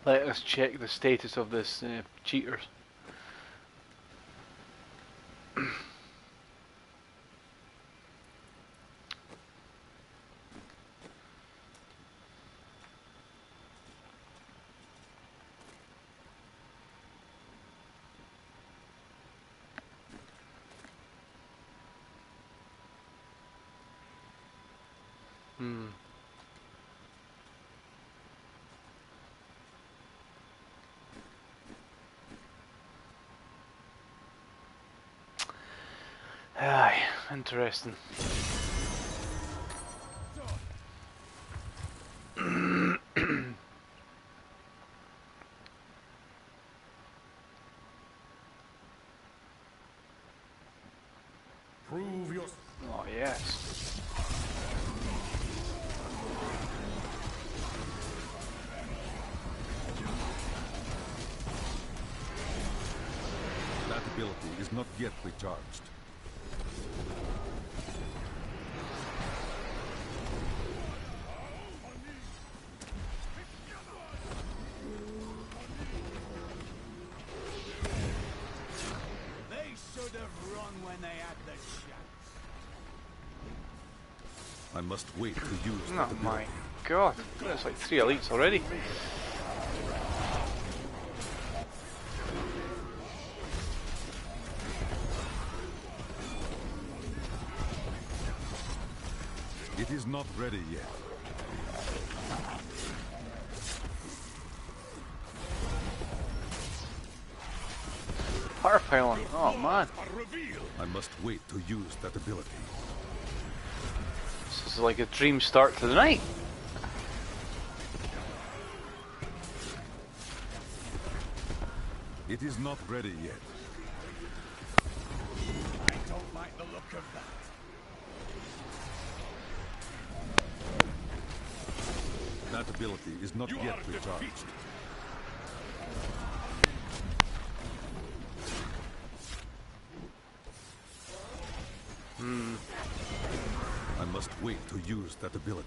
Let us check the status of this cheaters. Aye, interesting. Prove your... Oh yes. That ability is not yet recharged. They should have run when they had the chance. I must wait to use Oh that ability. my god, that's like 3 elites already. It is not ready yet. Power pylon, oh man. I must wait to use that ability. This is like a dream start to the night. It is not ready yet. I don't like the look of that. That ability is not yet recharged. I must wait to use that ability.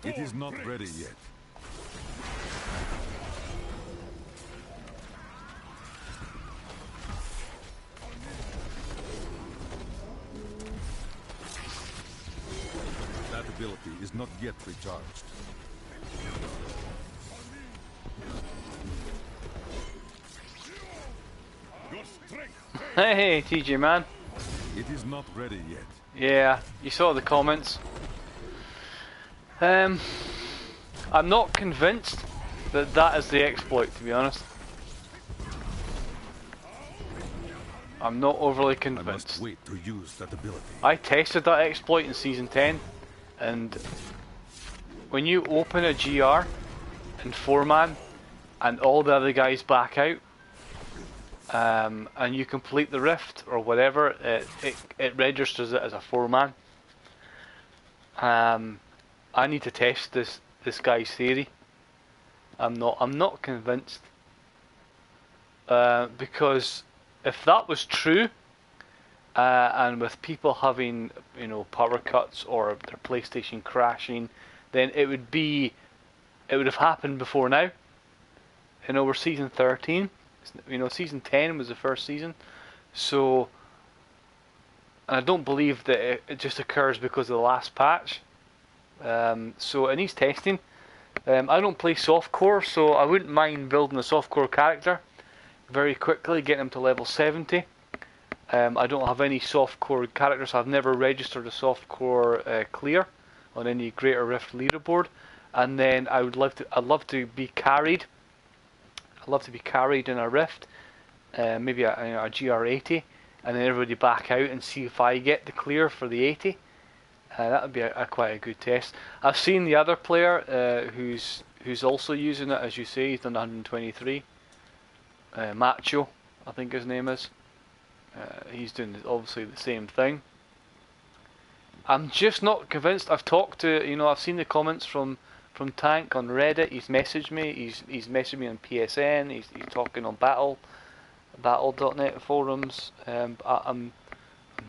It is not ready yet. That ability is not yet recharged. Hey TJ man. It is not ready yet. Yeah, you saw the comments. I'm not convinced that that is the exploit, to be honest. I'm not overly I must convinced. wait to use that ability. I tested that exploit in Season 10, and when you open a GR in 4-man, and all the other guys back out, and you complete the rift, or whatever, it registers it as a 4-man. I need to test this guy's theory. I'm not convinced, because if that was true, and with people having power cuts or their PlayStation crashing, then it would have happened before now. We're season 13. Season 10 was the first season, so, and I don't believe that it just occurs because of the last patch. So it needs testing. I don't play softcore, so I wouldn't mind building a softcore character very quickly, getting him to level 70. I don't have any softcore characters. I've never registered a softcore clear on any Greater Rift leaderboard. And then I'd love to be carried. I'd love to be carried in a Rift, maybe a GR80, and then everybody back out and see if I get the clear for the 80. That would be quite a good test. I've seen the other player who's also using it, as you say. He's done 123. Macho, I think his name is. He's doing obviously the same thing. I'm just not convinced. I've talked to, I've seen the comments from Tank on Reddit. He's messaged me. He's messaged me on PSN. He's talking on battle.net forums. I'm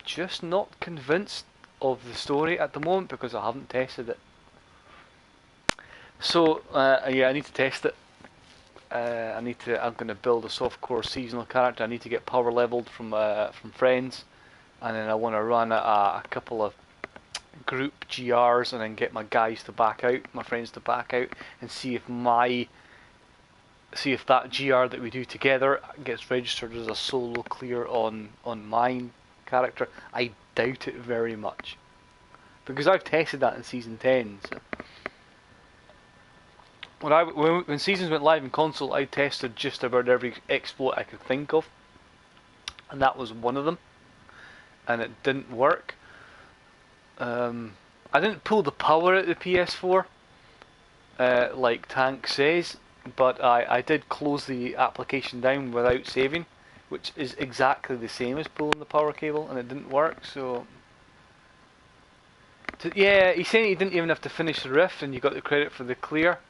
just not convinced of the story at the moment because I haven't tested it. So yeah, I need to test it. I'm going to build a softcore seasonal character. I need to get power leveled from friends, and then I want to run a couple of group GRs, and then get my guys to back out, my friends to back out, and see if that GR that we do together gets registered as a solo clear on my character. I doubt it very much because I've tested that in season 10. So. When seasons went live in console, I tested just about every exploit I could think of, and that was one of them, and it didn't work. I didn't pull the power out of the PS4, like Tank says, but I did close the application down without saving, which is exactly the same as pulling the power cable, and it didn't work. So, yeah, he's saying he didn't even have to finish the rift, and you got the credit for the clear.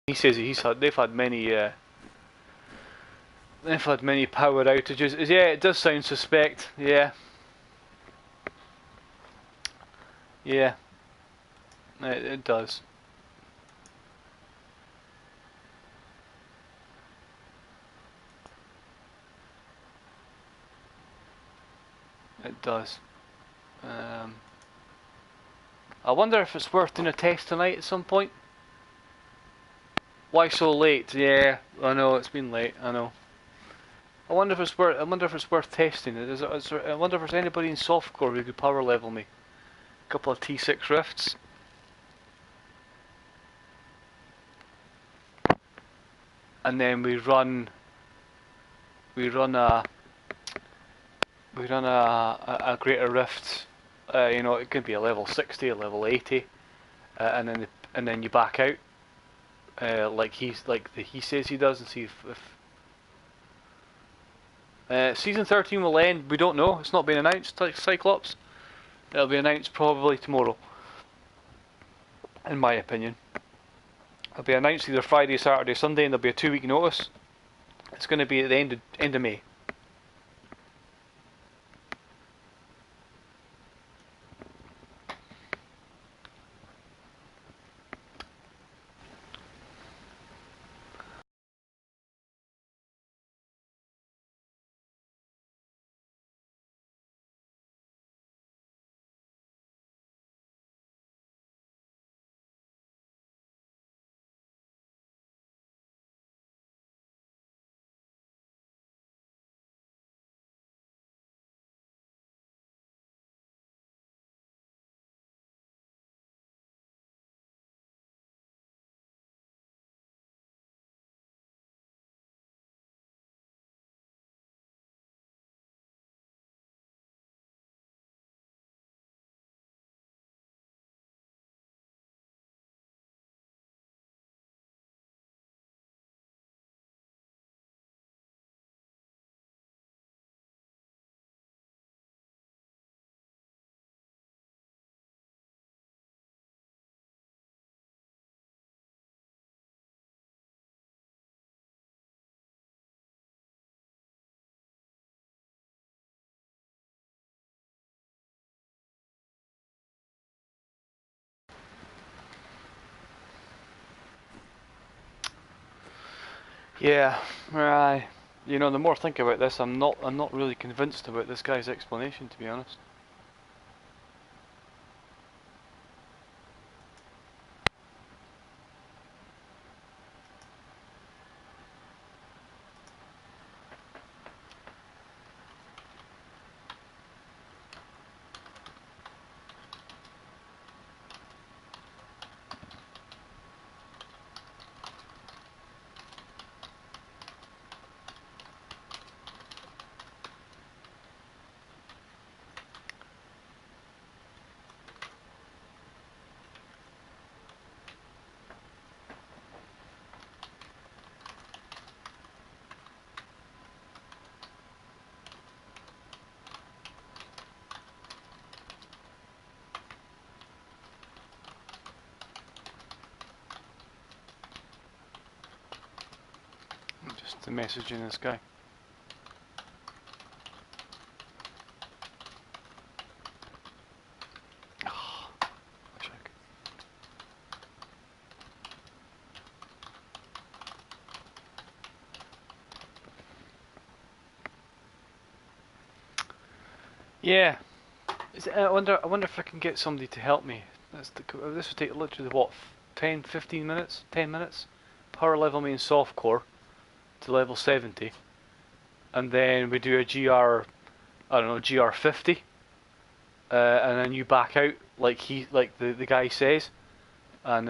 He says they've had many power outages. Yeah, it does sound suspect. Yeah, yeah, it does. It does. I wonder if it's worth doing a test tonight at some point. Why so late? Yeah, I know it's been late. I know. I wonder if it's worth testing it. I wonder if there's anybody in softcore who could power level me. A couple of T6 rifts. And then we run a greater rift. It could be a level 60, a level 80, and then you back out, like he says he does, and see if season 13 will end. We don't know. It's not been announced. Like Cyclops, it'll be announced probably tomorrow, in my opinion. It'll be announced either Friday, Saturday, Sunday, and there'll be a 2-week notice. It's going to be at the end of May. Yeah, right. The more I think about this, I'm not really convinced about this guy's explanation, to be honest. to messaging this guy. Oh, wish I could. Yeah. I wonder if I can get somebody to help me. This would take literally what, 10, 15 minutes? 10 minutes? Power level me in softcore to level 70. And then we do a I don't know, GR 50. And then you back out like the guy says. And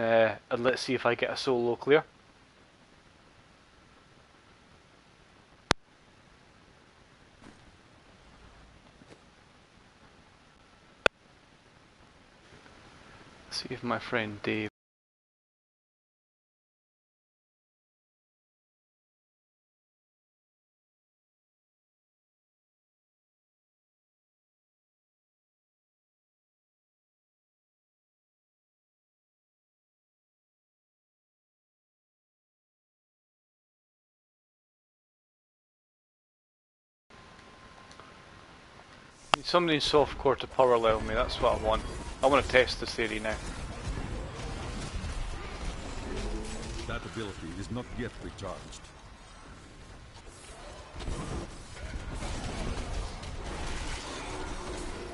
let's see if I get a solo clear. See if my friend Dave. Need somebody in softcore to power level me, that's what I want. I want to test this theory now. That ability is not yet recharged.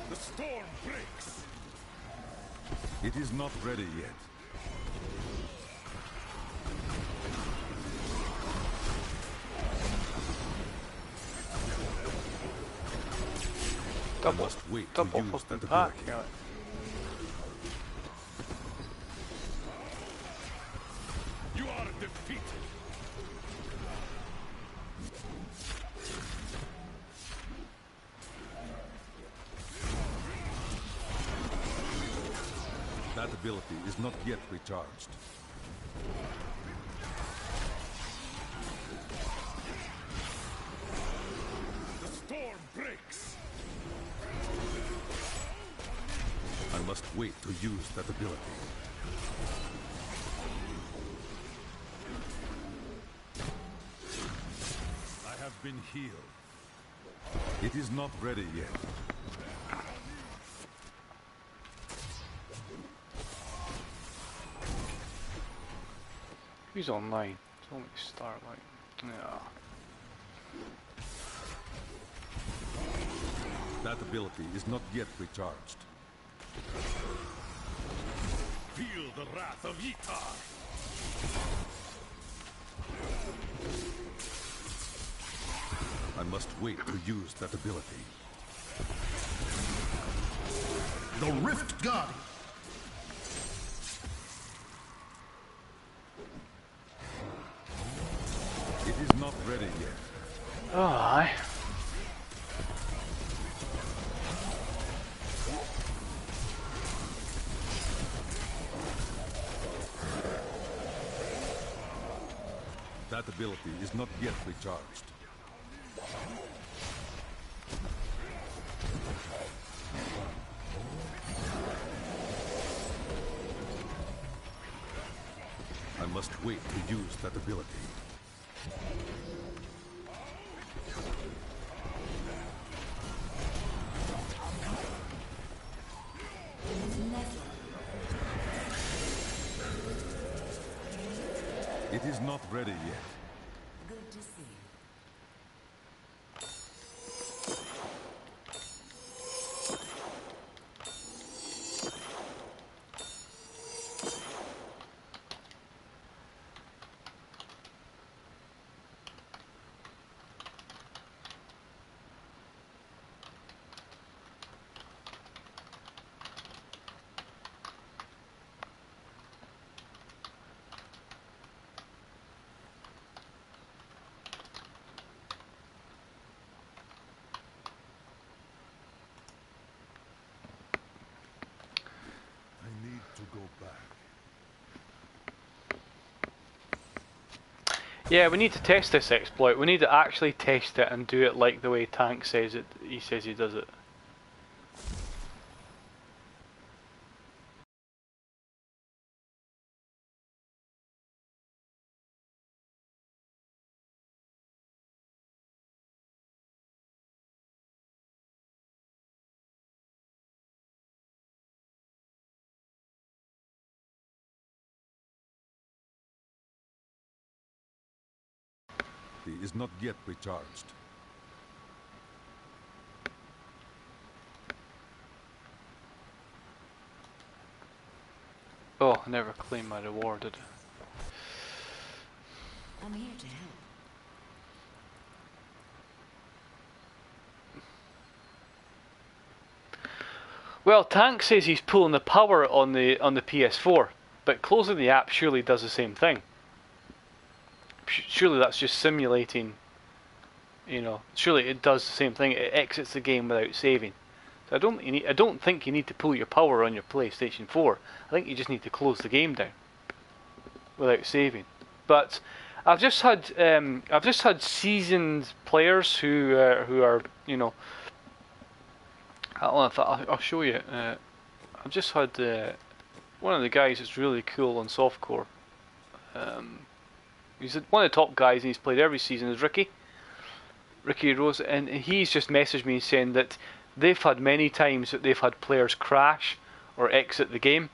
The storm breaks. It is not ready yet. I must wait to Double use fucking that pack. ability. Yeah. You are defeated. That ability is not yet recharged. The storm breaks. I must wait to use that ability. I have been healed. It is not ready yet. Who's online? Tell me to start like. Yeah. That ability is not yet recharged. Feel the wrath of Itar. I must wait to use that ability. The Rift God. It is not ready yet. Oh, aye. That ability is not yet recharged. I must wait to use that ability. It is not ready yet. Good to see. I need to go back. Yeah, we need to test this exploit. We need to actually test it and do it like the way Tank says it. He says he does it. capacity is not yet recharged. Oh, I never claimed my reward, did I? I'm here to help. Well, Tank says he's pulling the power on the PS4, but closing the app surely does the same thing. Surely that's just simulating, you know. Surely it does the same thing. It exits the game without saving. So I don't think you need to pull your power on your PlayStation 4. I think you just need to close the game down without saving. But I've just had seasoned players who are, you know. I'll show you. I've just had one of the guys that's really cool on softcore. He's one of the top guys, and he's played every season. Is Ricky Rose, and he's just messaged me saying that they've had many times that they've had players crash or exit the game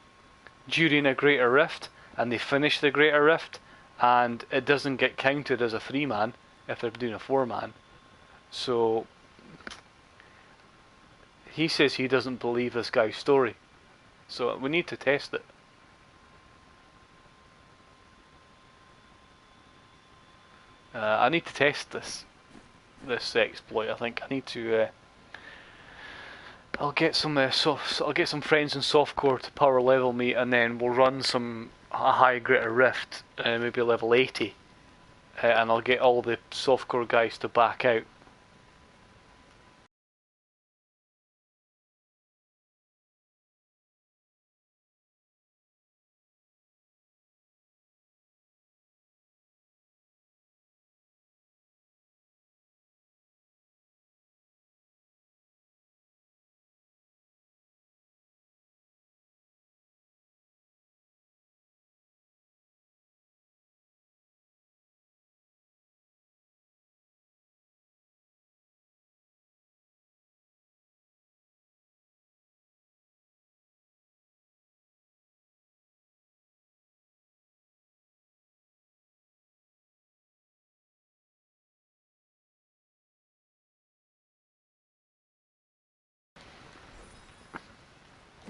during a Greater Rift, and they finish the Greater Rift, and it doesn't get counted as a 3-man if they're doing a 4-man. So he says he doesn't believe this guy's story. So we need to test it. I need to test this exploit. I think I need to. I'll get some I'll get some friends in softcore to power level me, and then we'll run a high Greater Rift, maybe level 80, and I'll get all the softcore guys to back out.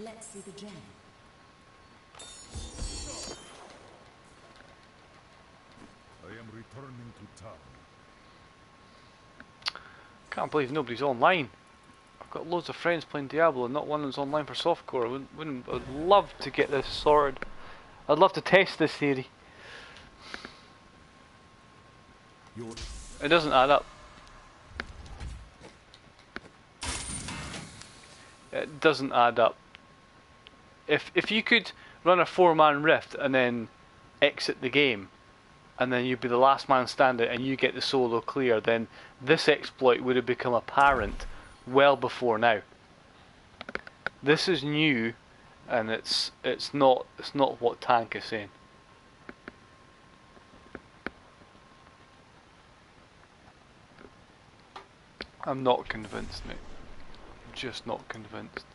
Let's see the gem. I am returning to town. Can't believe nobody's online. I've got loads of friends playing Diablo, and not one of them's online for softcore. I'd love to get this sorted. I'd love to test this theory. It doesn't add up. It doesn't add up. If you could run a 4-man rift and then exit the game, and then you'd be the last man standing and you get the solo clear, then this exploit would have become apparent well before now. This is new, and it's not what Tank is saying. I'm not convinced, mate. I'm just not convinced.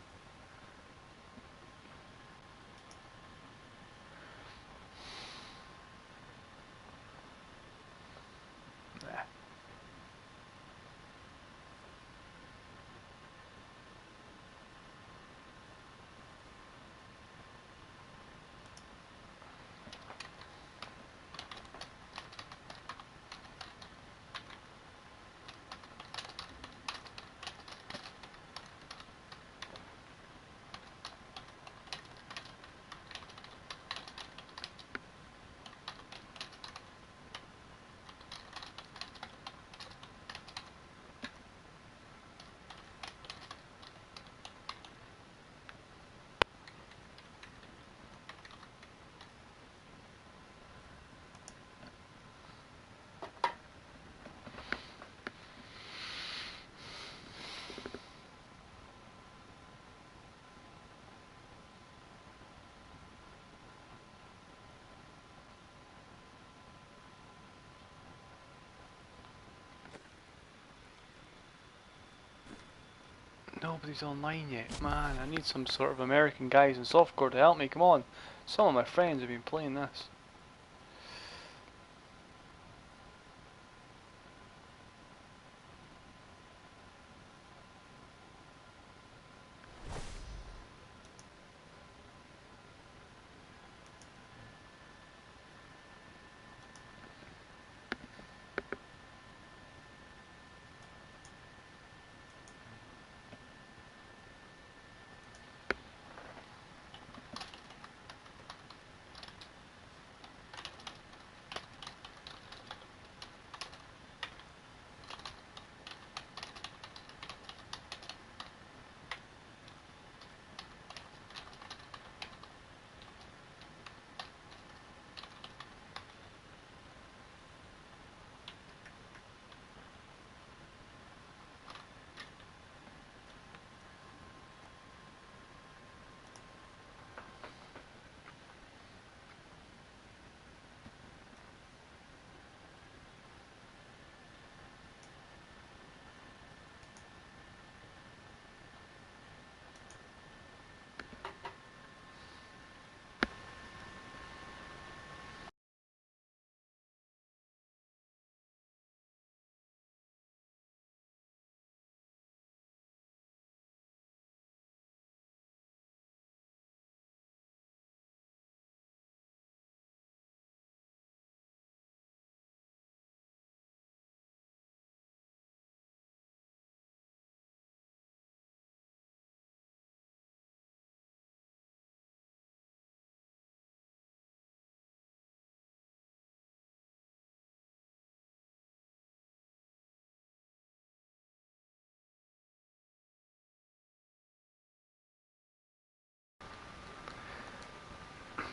Nobody's online yet. Man, I need some sort of American guys in softcore to help me. Come on. Some of my friends have been playing this.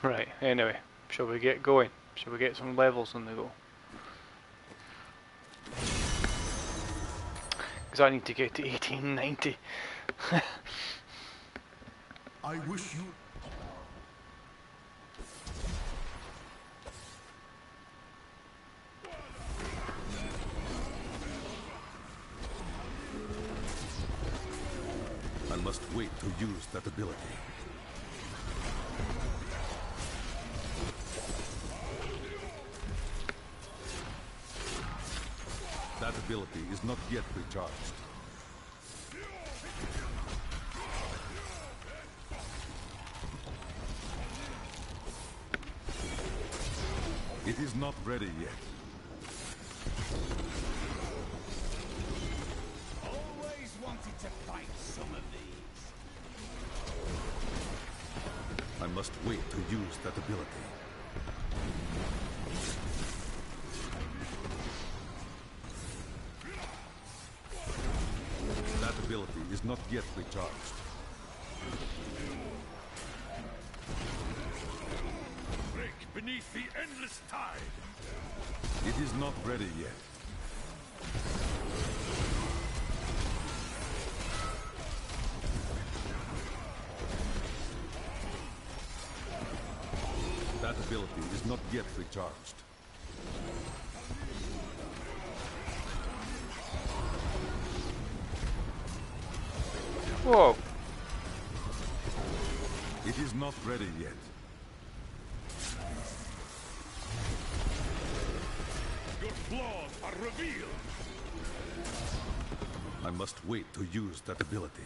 Right, anyway, shall we get going? Shall we get some levels on the go? Because I need to get to 1890. I wish you I must wait to use that ability. That ability is not yet recharged. It is not ready yet. Always wanted to fight some of these. I must wait to use that ability. That ability is not yet recharged. Break beneath the endless tide. It is not ready yet. That ability is not yet recharged. Whoa. It is not ready yet. Your flaws are revealed. I must wait to use that ability.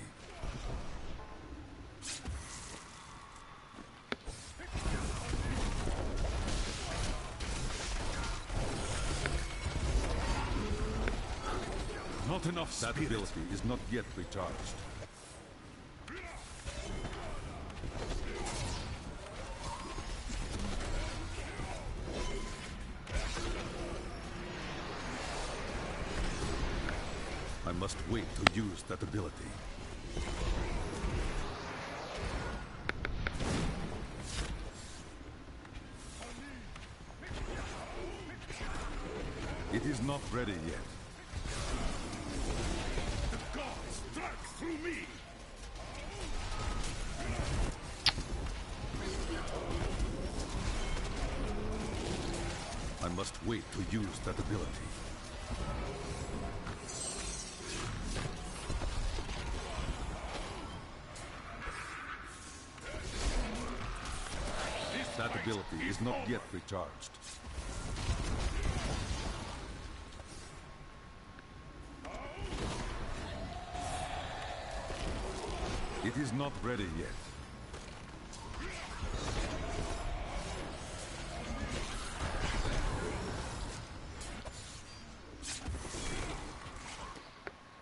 Not enough That spirit. ability is not yet recharged. I must wait to use that ability. It is not ready yet. The gods strike through me. I must wait to use that ability. That ability is not yet recharged. It is not ready yet.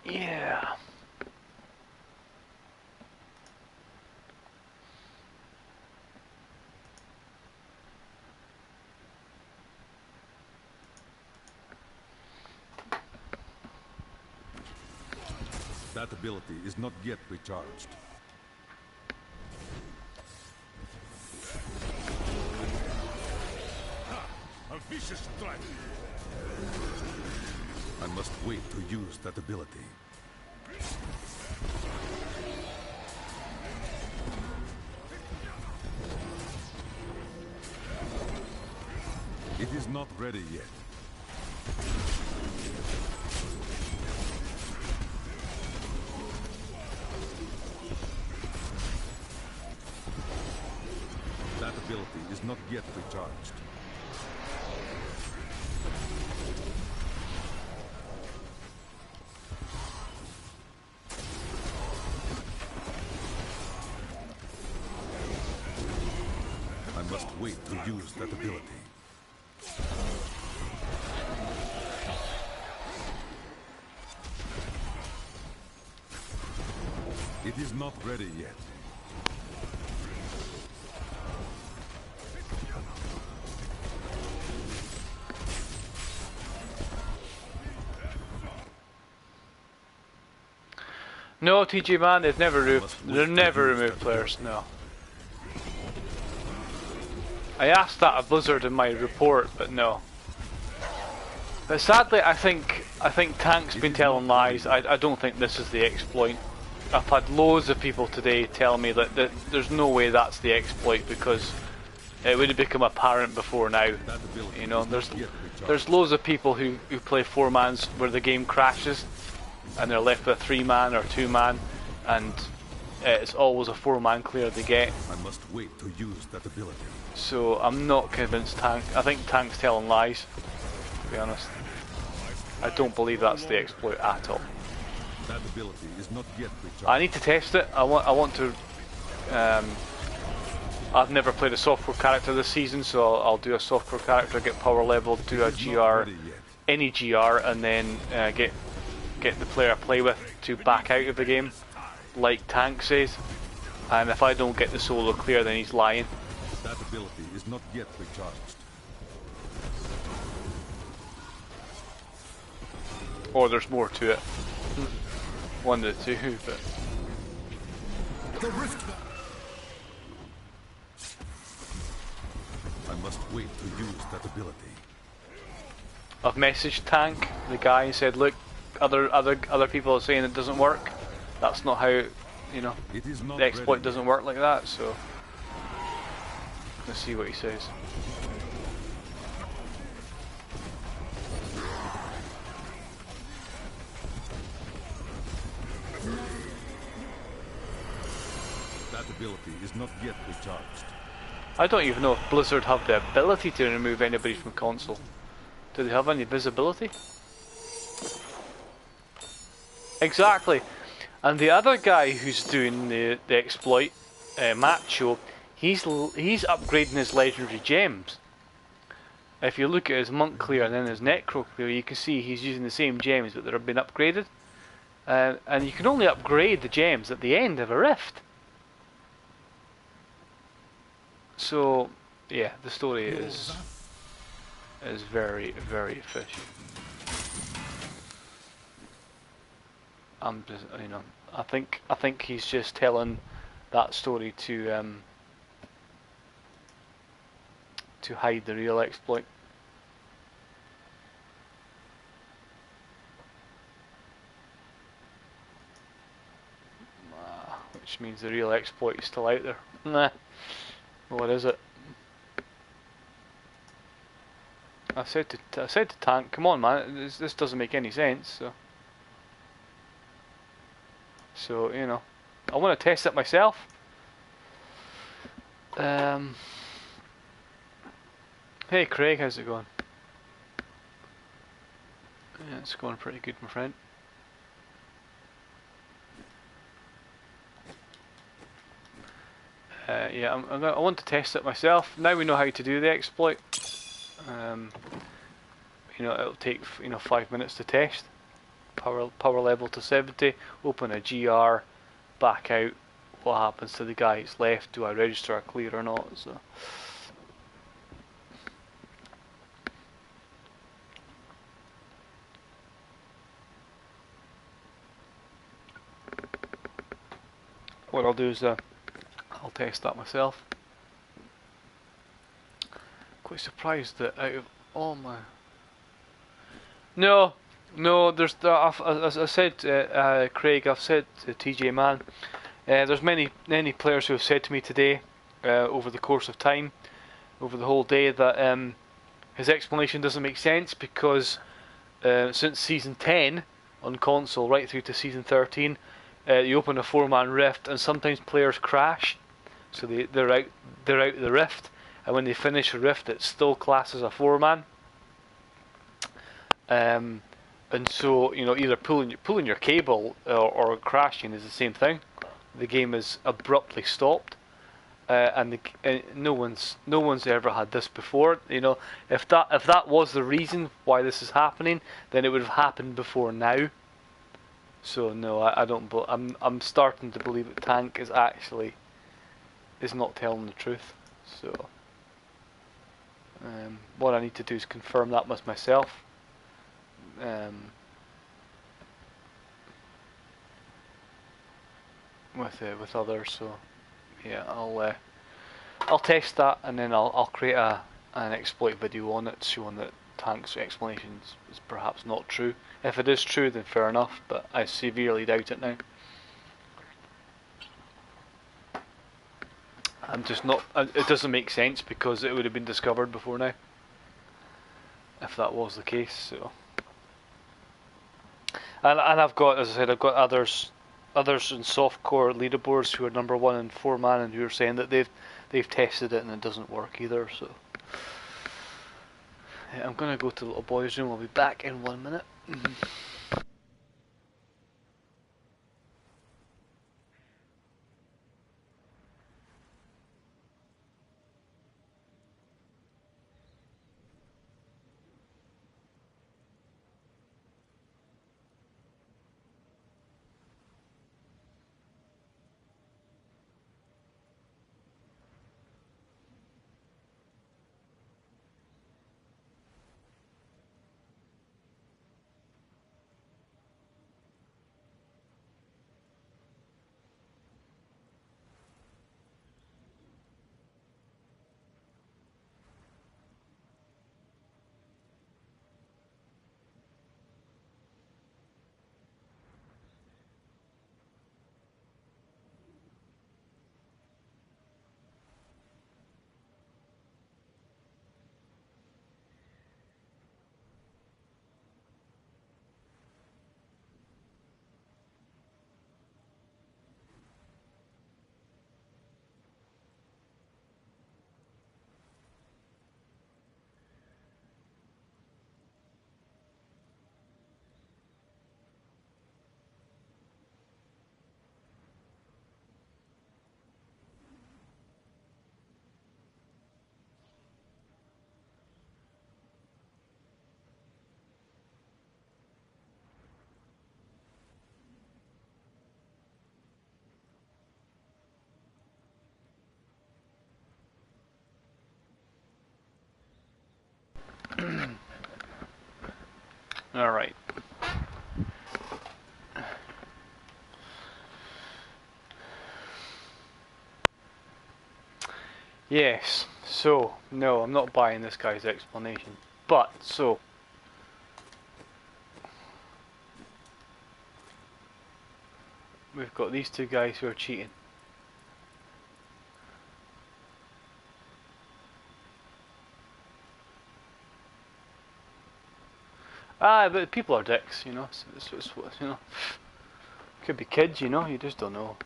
Yeah. That ability is not yet recharged. A vicious strike. I must wait to use that ability. It is not ready yet. That ability is not yet recharged. I must wait to use that ability. It is not ready yet. No, TG man, they've never removed. Must wait They've to never use removed that players. ability. No. I asked that of Blizzard in my report, but no. But sadly, I think Tank's been telling lies. I don't think this is the exploit. I've had loads of people today tell me that there's no way that's the exploit because it would have become apparent before now. You know, there's loads of people who play 4-mans where the game crashes and they're left with a 3-man or 2-man, and it's always a 4-man clear they get. I must wait to use that ability. So I'm not convinced Tank. I think Tank's telling lies, to be honest. I don't believe that's the exploit at all. That ability is not yet recharged. I need to test it. I want to. I've never played a software character this season, so I'll do a software character, get power level, do a GR, any GR, and then get the player I play with to back out of the game, like Tank says. And if I don't get the solo clear, then he's lying. That ability is not yet recharged. Or there's more to it. One of the two, but The rift. I must wait to use that ability. I've messaged Tank, the guy, and said, look, other people are saying it doesn't work. That's not how, you know, It is not the exploit ready doesn't yet. work like that. So let's see what he says. That ability is not yet recharged. I don't even know if Blizzard have the ability to remove anybody from console. Do they have any visibility? Exactly. And the other guy who's doing the exploit, Macho, he's upgrading his legendary gems. If you look at his monk clear and then his necro clear, you can see he's using the same gems but that have been upgraded. And you can only upgrade the gems at the end of a rift. So yeah, the story is very, very fishy. I'm just, you know, I think he's just telling that story to hide the real exploit. Which means the real exploit is still out there. Nah. What is it? I said to Tank, come on man, this doesn't make any sense. So you know, I want to test it myself. Hey Craig, how's it going? Yeah, it's going pretty good, my friend. Yeah, I want to test it myself. Now we know how to do the exploit. You know, it'll take 5 minutes to test. Power level to 70. Open a GR, back out. What happens to the guy who's left? Do I register a clear or not? So. What I'll do is I'll test that myself. Quite surprised that out of all my... No, there's as I said, Craig, I've said to TJ Man, there's many players who have said to me today, over the course of time, over the whole day, that his explanation doesn't make sense because since season 10 on console right through to season 13, you open a 4-man rift and sometimes players crash, so they're out of the rift, and when they finish a rift, it still classes a 4-man. And so either pulling your cable or crashing is the same thing. The game is abruptly stopped, and no one's ever had this before. If that was the reason why this is happening, then it would have happened before now. So no, I don't. I'm starting to believe that Tank is not telling the truth. So what I need to do is confirm that with myself. With others. So yeah, I'll test that, and then I'll create an exploit video on it showing that Tank's explanations is perhaps not true. If it is true, then fair enough, but I severely doubt it now. I'm just not. It doesn't make sense because it would have been discovered before now. If that was the case, so. And I've got, as I said, I've got others in softcore leaderboards who are number 1 and 4 man, and who are saying that they've tested it and it doesn't work either. So yeah, I'm gonna go to the little boys' room. I'll be back in 1 minute. All right. Yes. So no, I'm not buying this guy's explanation. But so. We've got these two guys who are cheating. But people are dicks, you know. It's you know, could be kids, you know. You just don't know.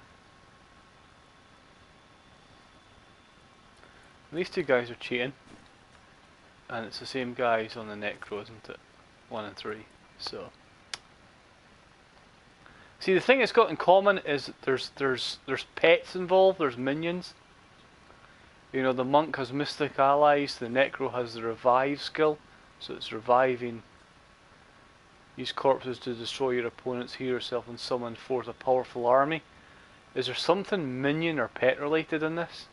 These two guys are cheating, and it's the same guys on the Necro, isn't it? 1 and 3. So, see, the thing it's got in common is there's pets involved. There's minions. You know, the monk has mystic allies. The Necro has the revive skill, so it's reviving. Use corpses to destroy your opponents, heal yourself, and summon forth a powerful army. Is there something minion or pet related in this?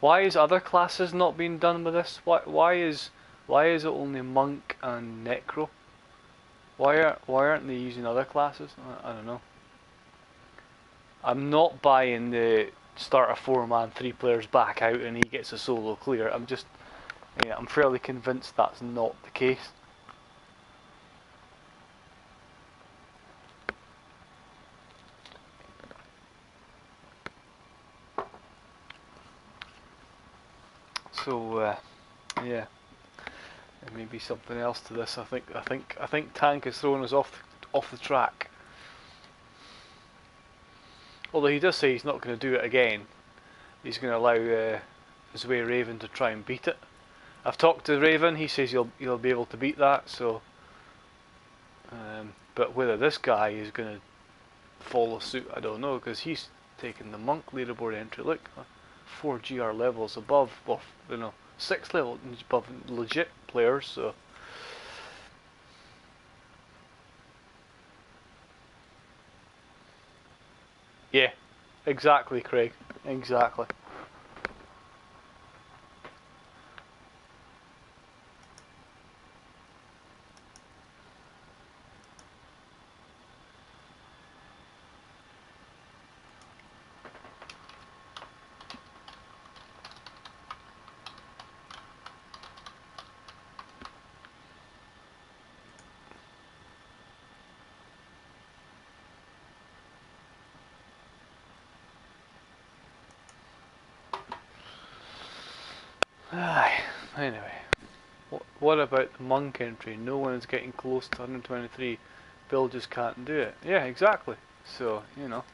Why is other classes not being done with this? Why is it only monk and necro? Why aren't they using other classes? I don't know. I'm not buying the start a 4-man, 3 players back out and he gets a solo clear. I'm fairly convinced that's not the case. So yeah, there may be something else to this. I think Tank is throwing us off the track. Although he does say he's not going to do it again. He's going to allow Zway Raven to try and beat it. I've talked to Raven. He says he'll be able to beat that. So, but whether this guy is going to follow suit, I don't know, because he's taking the monk leaderboard entry. Look, 4 GR levels above, well, 6 levels above legit players. So. Yeah, exactly, Craig. Exactly. Aye, anyway. What about the monk entry? No one is getting close to 123. Bill just can't do it. Yeah, exactly. So, you know.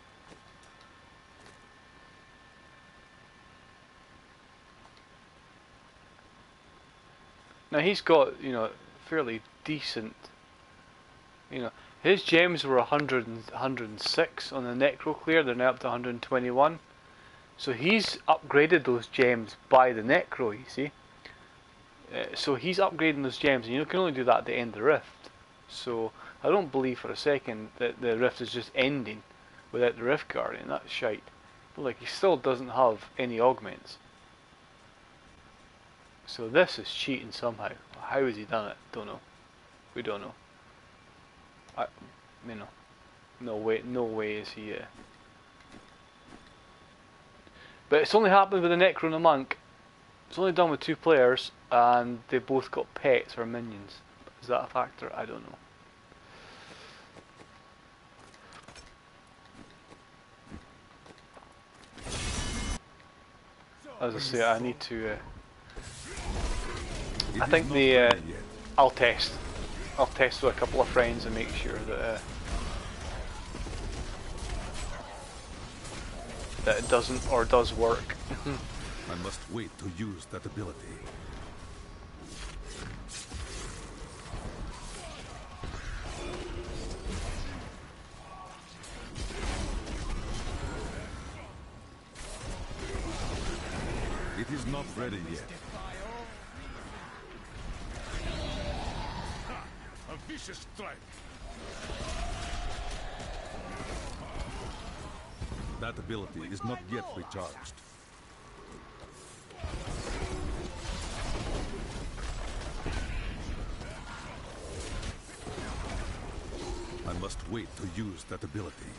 Now he's got, you know, fairly decent, you know, his gems were 100 and 106 on the Necro Clear, they're now up to 121. So he's upgraded those gems by the Necro, you see. So he's upgrading those gems, and you can only do that at the end of the Rift. So I don't believe for a second that the Rift is just ending without the Rift Guardian. That's shite. But like, he still doesn't have any augments. So this is cheating somehow. How has he done it? Don't know. We don't know. You know, no way is he. But it's only happened with the Necro and the Monk. It's only done with 2 players, and they both got pets or minions. Is that a factor? I don't know. As I say, I need to. I think I'll test. I'll test with a couple of friends and make sure that that it doesn't or does work. I must wait to use that ability. It is not ready yet. A vicious strike. That ability is not yet recharged. I must wait to use that ability.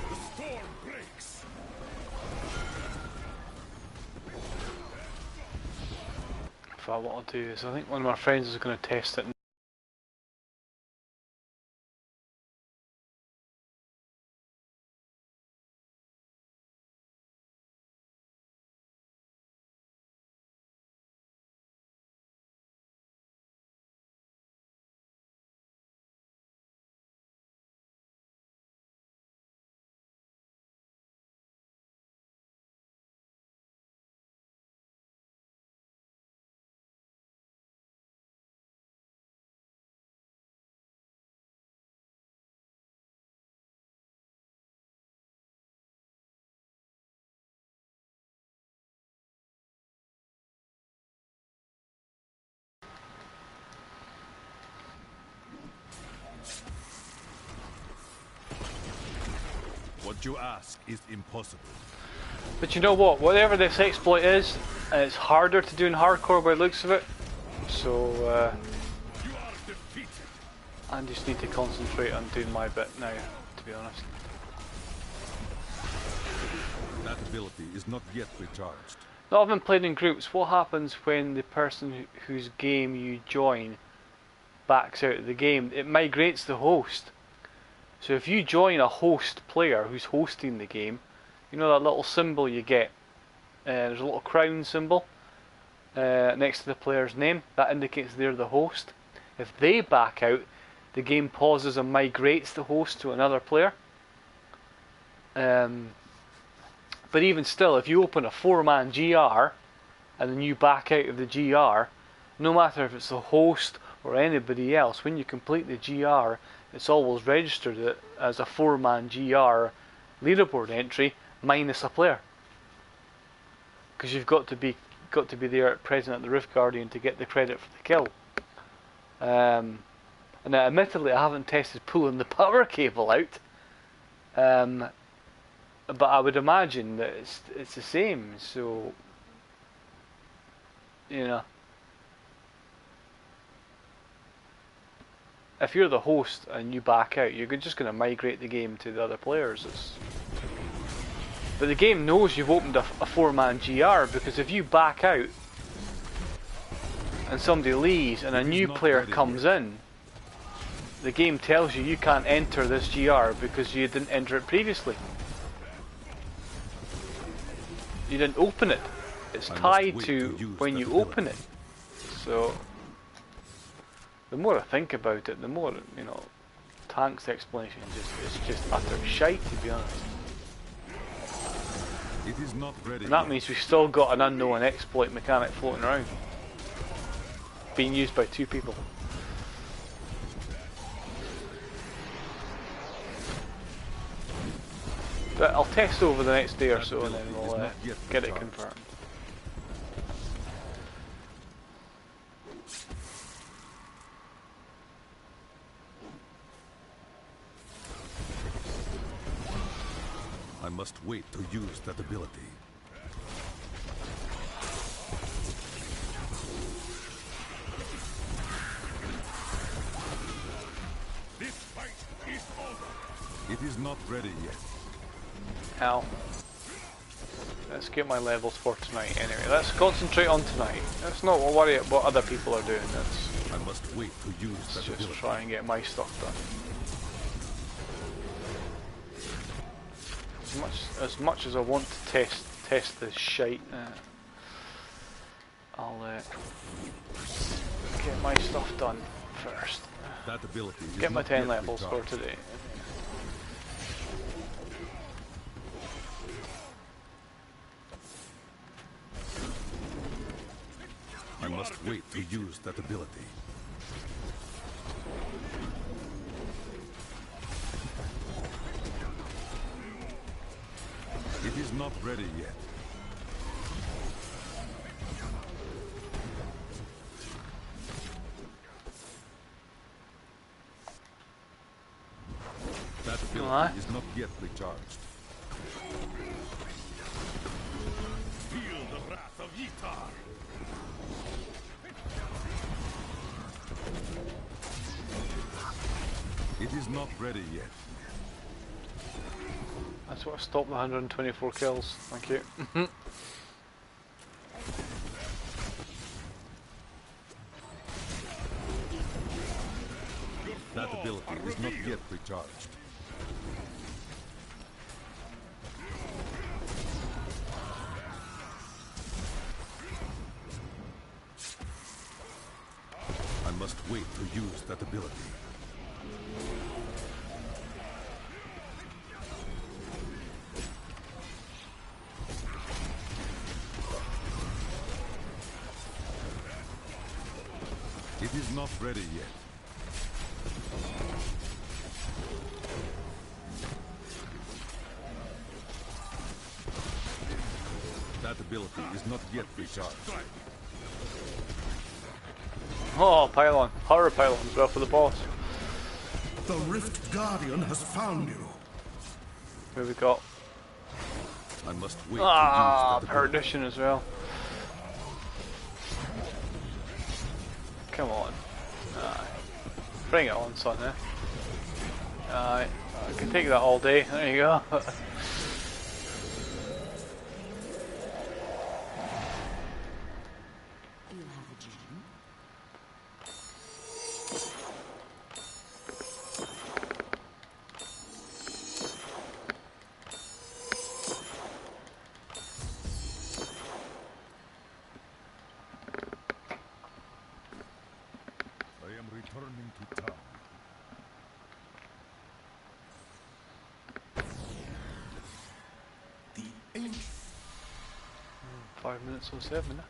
The storm breaks. In fact, what I'll do is, I think one of my friends is going to test it. What you ask is impossible. But you know what? Whatever this exploit is, it's harder to do in hardcore by the looks of it. So You are defeated. I just need to concentrate on doing my bit now, to be honest. That ability is not yet recharged. Not having played in groups, what happens when the person whose game you join backs out of the game? It migrates the host. So if you join a host player who's hosting the game, you know that little symbol you get, there's a little crown symbol next to the player's name, that indicates they're the host. If they back out, the game pauses and migrates the host to another player. But even still, if you open a 4-man GR and then you back out of the GR, no matter if it's the host or anybody else, when you complete the GR, it's always registered as a 4-man GR leaderboard entry minus a player, because you've got to be there present at the Rift Guardian to get the credit for the kill. And now, admittedly, I haven't tested pulling the power cable out, but I would imagine that it's the same. So, you know, if you're the host and you back out, you're just going to migrate the game to the other players. But the game knows you've opened a 4-man GR, because if you back out and somebody leaves and a new player comes in, the game tells you can't enter this GR because you didn't enter it previously. You didn't open it. it's I must tied wait to to use when that you ability. open it. So the more I think about it, the more, you know, Tank's explanation is just utter shite, to be honest. It is not ready And that yet. means we've still got an unknown exploit mechanic floating around, being used by 2 people. But I'll test over the next day or That so, and then ability we'll is not yet get it recharged. confirmed. I must wait to use that ability. This fight is over. It is not ready yet. Hell. Let's get my levels for tonight anyway. Let's concentrate on tonight. Let's not worry about what other people are doing. I must wait to use Let's that just ability. try and get my stuff done. As much as I want to test this shite, I'll get my stuff done first. That ability is Get my not 10 yet levels for recharged. today. I must wait to use that ability. It is not ready yet. That ability is not yet recharged. Feel the wrath of Yitar. It is not ready yet. That's what stopped the 124 kills. Thank you. That ability is not yet recharged. I must wait to use that ability. It is not ready yet. That ability is not yet recharged. Oh, pylon. Horror pylon as well for the boss. The Rift Guardian has found you. Who we got? I must wait Ah, to use that ability. perdition as well. Come on. Aye. Bring it on, son, eh? Aye. I can take that all day. There you go. You have a gem. I am returning to town. The ancient 5 minutes or 7, eh?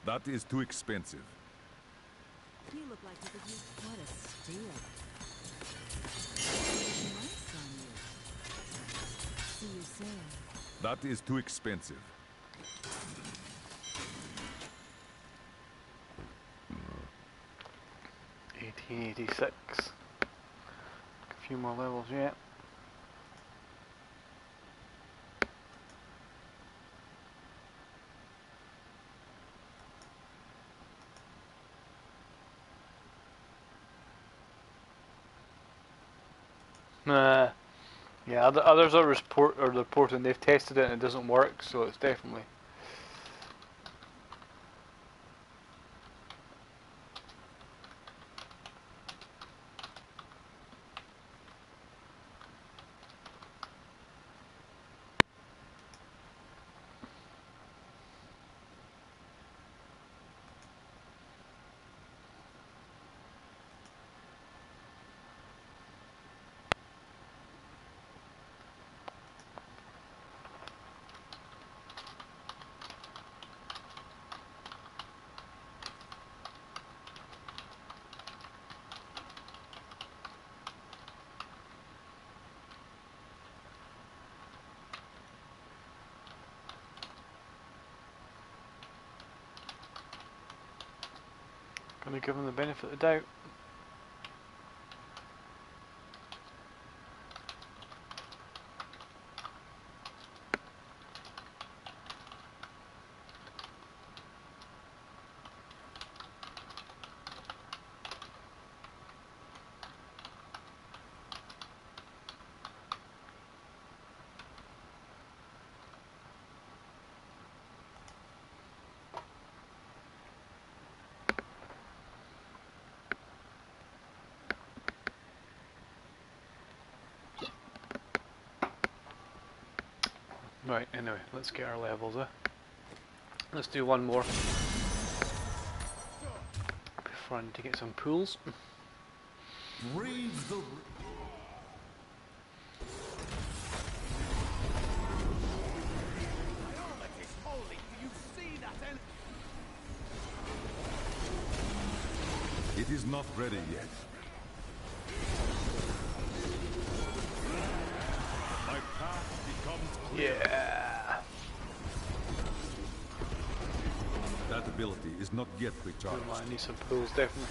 That is too expensive. You look like you could use quite a steal. Nice on you. See you soon. That is too expensive. 1986. A few more levels yet. Yeah, others are reporting they've tested it and it doesn't work, so it's definitely. Gonna give them the benefit of the doubt. Right, anyway, let's get our levels, Let's do one more before I need to get some pools. Raise the... That is holy. Do you see that? It is not ready yet. My path becomes clear. Yeah. That ability is not yet recharged. I need some pools, definitely.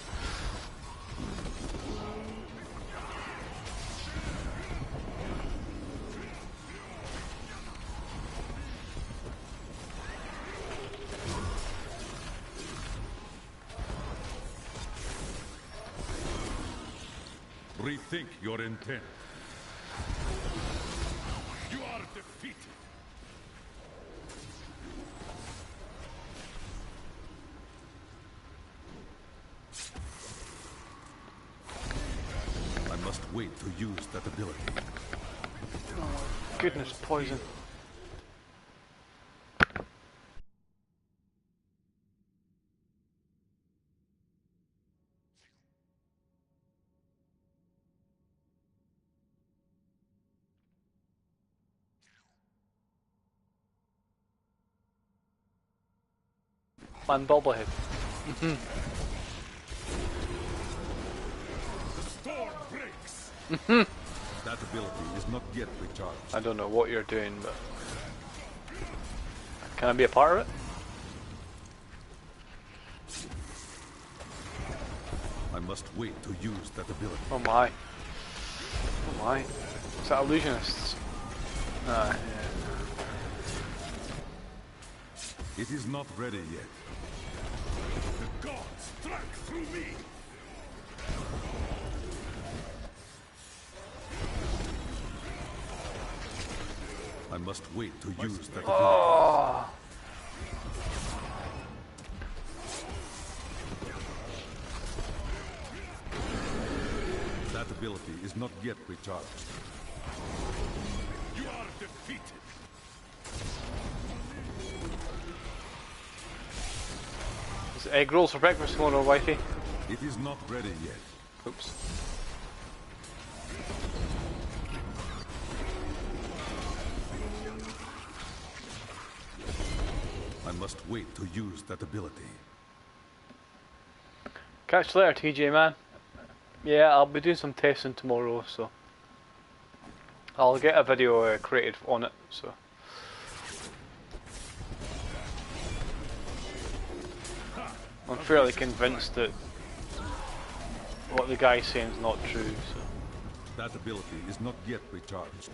Rethink your intent. You are defeated. I must wait to use that ability. Oh my goodness, poison. Man, bobblehead. The storm breaks. That ability is not yet recharged. I don't know what you're doing, but can I be a part of it? I must wait to use that ability. Oh my. Oh my. Is that illusionists? Ah, yeah. It is not ready yet. The gods strike through me. I must wait to use that ability. Oh. That ability is not yet recharged. You are defeated. Is it egg rolls for breakfast tomorrow, wifey? It is not ready yet. Oops. I must wait to use that ability. Catch you later, TJ man. Yeah, I'll be doing some testing tomorrow, so I'll get a video created on it. So I'm fairly convinced that what the guy's saying is not true. So That ability is not yet recharged.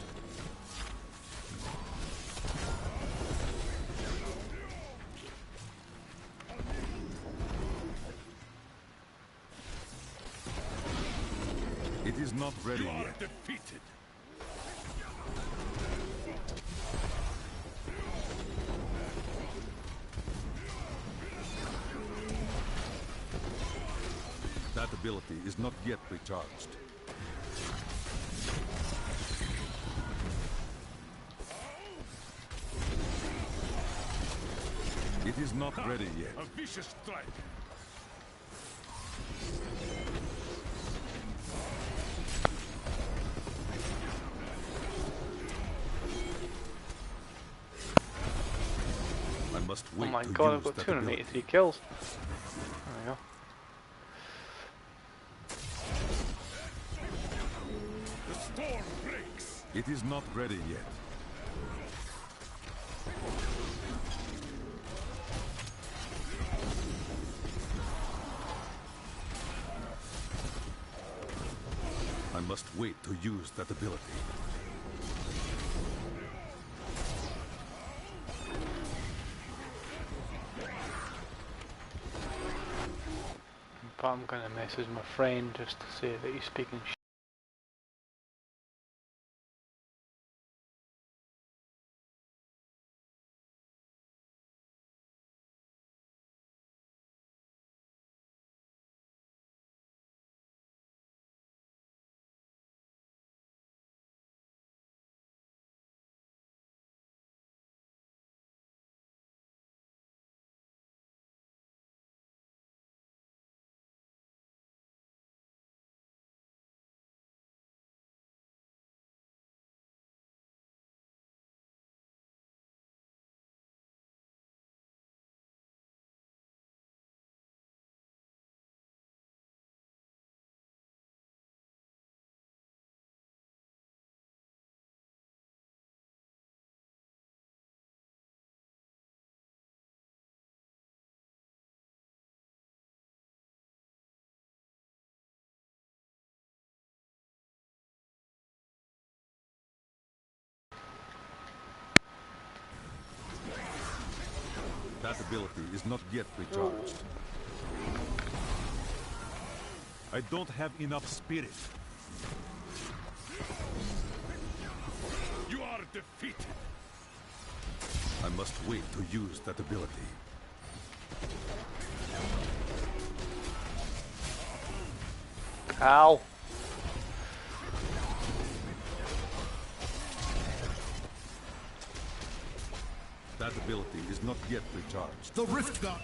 It is not ready yet. Defeated. That ability is not yet recharged. It is not ready yet. A vicious strike. I must oh wait my to god, use I've got that 283 ability. kills. There we go. The storm breaks. It is not ready yet. I must wait to use that ability. But I'm gonna message my friend just to say that he's speaking shit. That ability is not yet recharged. I don't have enough spirit. You are defeated. I must wait to use that ability. Ow! That ability is not yet recharged. The Rift God.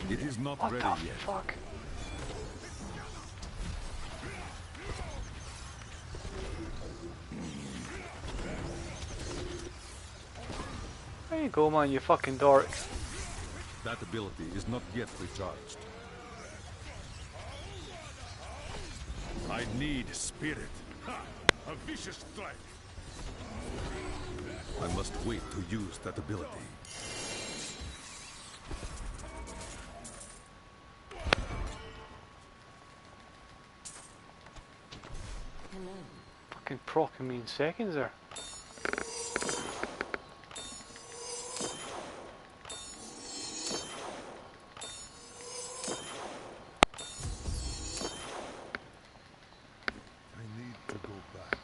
It is not What ready the yet. fuck? There you go, man, you fucking dork. That ability is not yet recharged. I need spirit. Ha! A vicious strike. I must wait to use that ability. Fucking procking me in seconds there. I need to go back.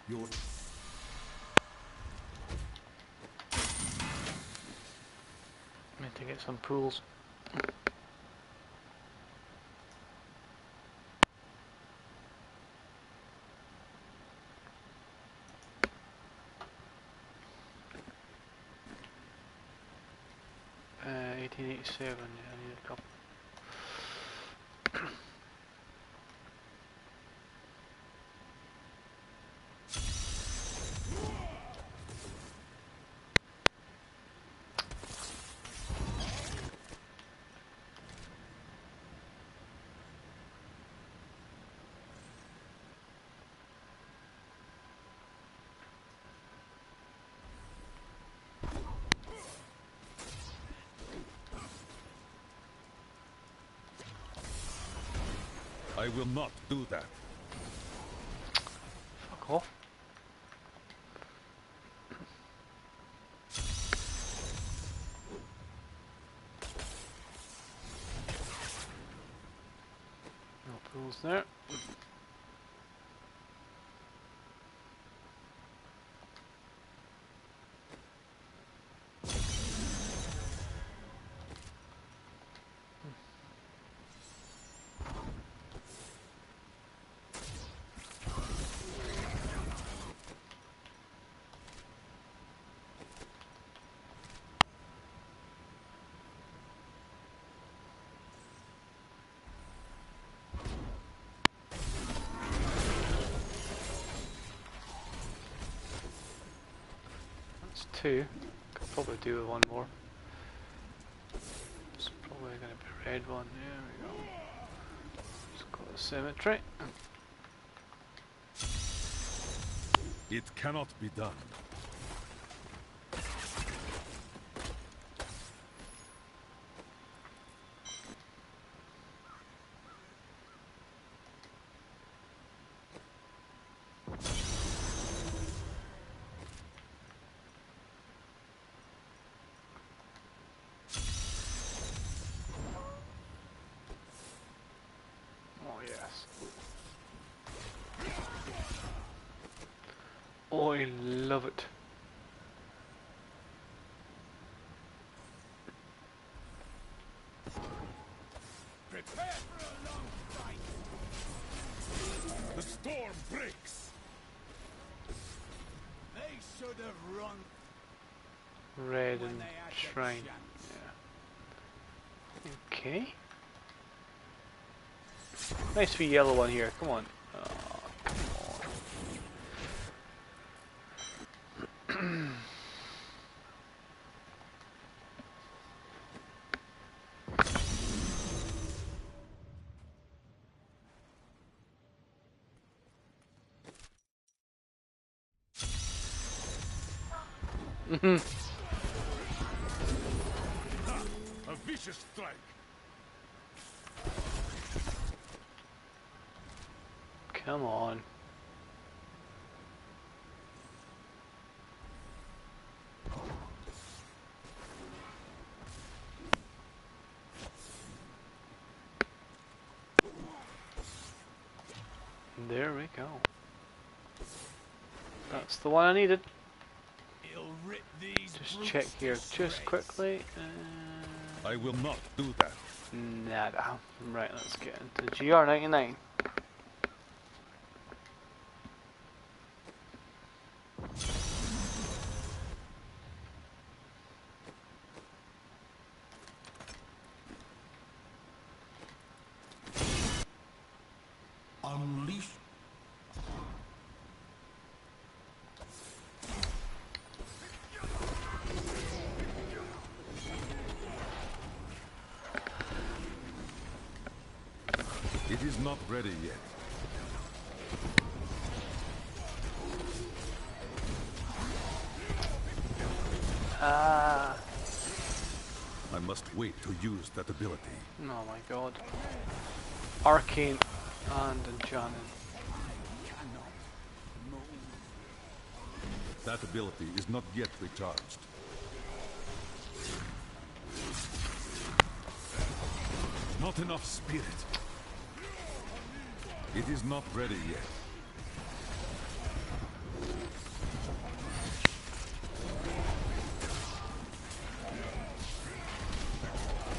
Your Need to get some pools. Uh, 1887, yeah, I need a couple. I will not do that. Fuck off. No pools there. That's two. Could probably do with one more. It's probably going to be a red one. There we go. Just got the symmetry. It cannot be done. Oh yes. Oh, I love it. Prepare for a long fight. The storm breaks. They should have run Red when and they had the shrine. chance. Yeah. Okay. Nice wee yellow one here. Come on. Oh, come on. A vicious strike. Come on. There we go. That's the one I needed. It'll rip these Just brutes check to here just shreds. quickly. I will not do that. Nada. Right, let's get into GR99. Unleash. It is not ready yet. Ah. I must wait to use that ability. Oh my god. Arcane and Enchanted. Cannot move. That ability is not yet recharged. Not enough spirit. It is not ready yet.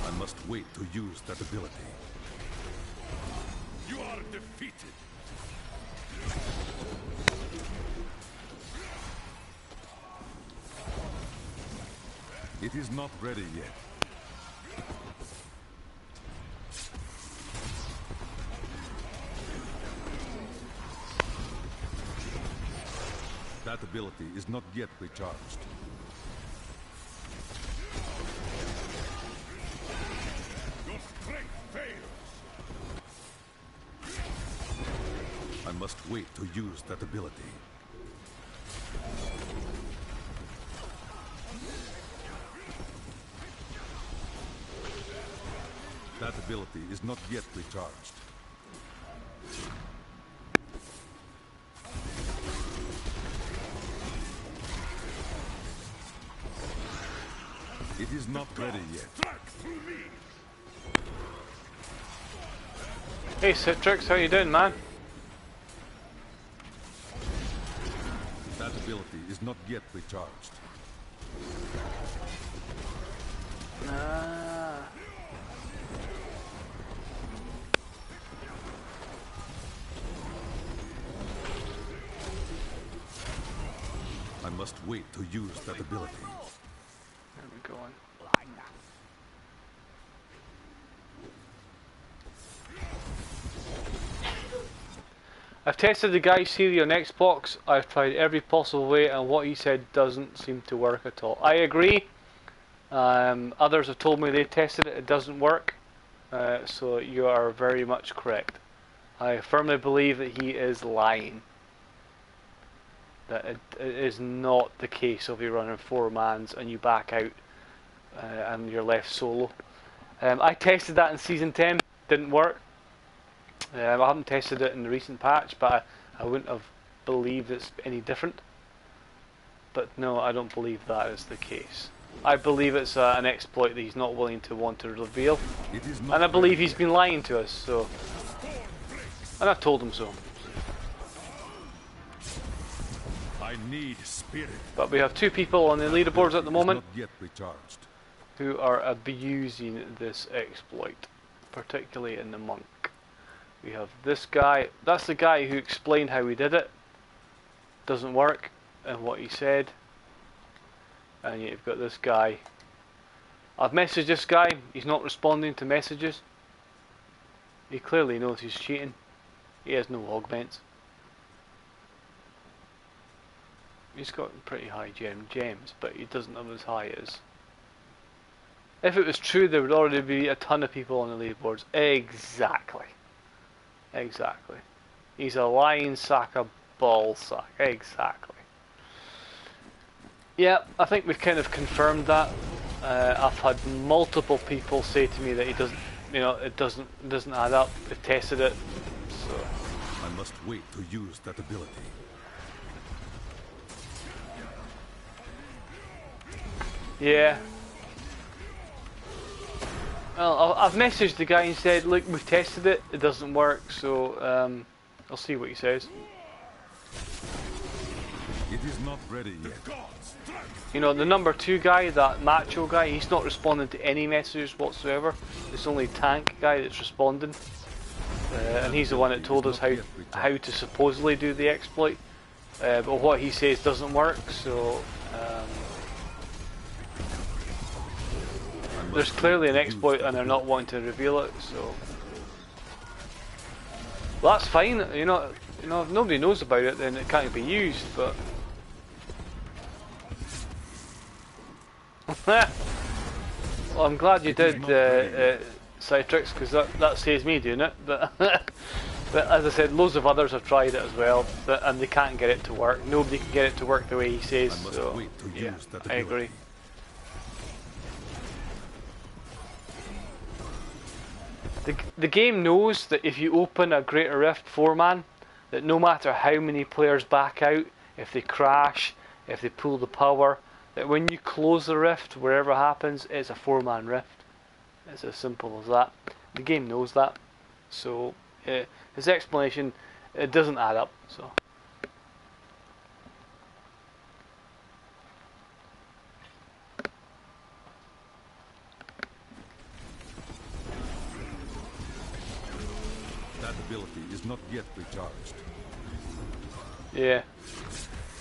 I must wait to use that ability. You are defeated. It is not ready yet. That ability is not yet recharged. Your strength fails. I must wait to use that ability. That ability is not yet recharged. It is not ready yet. Hey Citrix, how you doing, man? That ability is not yet recharged. I must wait to use that ability. There we go. I've tested the guy's theory on Xbox. I've tried every possible way, and what he said doesn't seem to work at all. I agree. Others have told me they tested it. It doesn't work. So you are very much correct. I firmly believe that he is lying. That it is not the case of you running 4 mans and you back out and you're left solo. I tested that in Season 10. Didn't work. I haven't tested it in the recent patch, but I wouldn't have believed it's any different. But no, I don't believe that is the case. I believe it's an exploit that he's not willing to want to reveal. And I believe he's been lying to us, so... And I've told him so. I need spirit. But we have 2 people on the leaderboards at the moment Not yet recharged. who are abusing this exploit, particularly in the monk. We have this guy, that's the guy who explained how he did it. Doesn't work, and what he said. And you've got this guy. I've messaged this guy, he's not responding to messages. He clearly knows he's cheating. He has no augments. He's got pretty high gems, but he doesn't have as high as... If it was true, there would already be a ton of people on the leaderboards. Exactly. Exactly. He's a lying sack of ball sack. Exactly. Yeah, I think we've kind of confirmed that. I've had multiple people say to me that he doesn't, you know, it doesn't add up. They've tested it. So I must wait to use that ability. yeah. Well, I've messaged the guy and said, look, we've tested it. It doesn't work. So I'll see what he says. It is not ready yet. You know, the number 2 guy, that macho guy, he's not responding to any messages whatsoever. It's only Tank guy that's responding. And he's the one that told us how to supposedly do the exploit. But what he says doesn't work, so... there's clearly an exploit and they're not wanting to reveal it, so... Well, that's fine, you know, if nobody knows about it, then it can't be used, but... Well, I'm glad you did, Citrix, because that saves me doing it, but... But as I said, loads of others have tried it as well, and they can't get it to work. Nobody can get it to work the way he says, so... Yeah, I agree. The game knows that if you open a Greater Rift 4-man, that no matter how many players back out, if they crash, if they pull the power, that when you close the rift, wherever happens, it's a 4-man rift. It's as simple as that. The game knows that. So his explanation, it doesn't add up. So. Ability is not yet recharged. Yeah.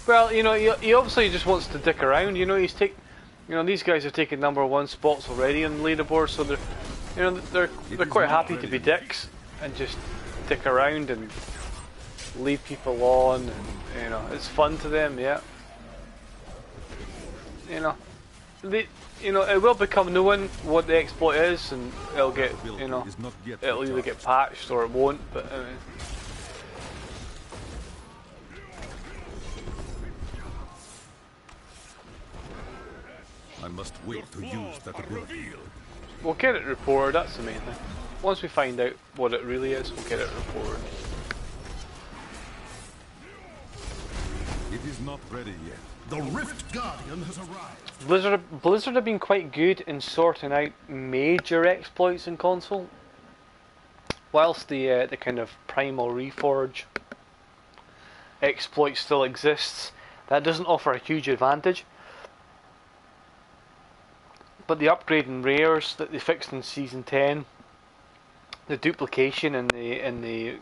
Well, you know, he obviously just wants to dick around. You know, these guys are taking #1 spots already on the leaderboard, so they're quite happy to be dicks and just dick around and leave people on, and you know, it's fun to them. Yeah. You know, it will become known what the exploit is, and it'll get, you know, it'll either get patched or it won't, but I must wait to use that ability. we'll get it reported, that's the main thing. Once we find out what it really is, we'll get it reported. It is not ready yet. The Rift Guardian has arrived. Blizzard have been quite good in sorting out major exploits in console, whilst the kind of Primal Reforge exploit still exists. That doesn't offer a huge advantage, but the upgrade in rares that they fixed in Season 10, the duplication in the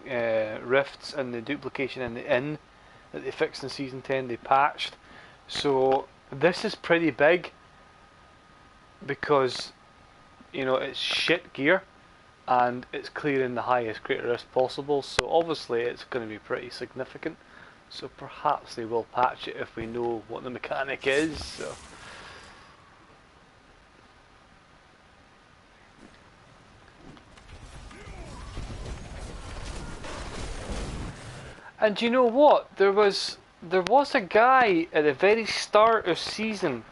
rifts and the duplication in the inn that they fixed in Season 10, they patched. So this is pretty big because, you know, it's shit gear and it's clearing the highest creator risk possible, so obviously it's going to be pretty significant. So perhaps they will patch it if we know what the mechanic is. So. And you know what? There was a guy at the very start of season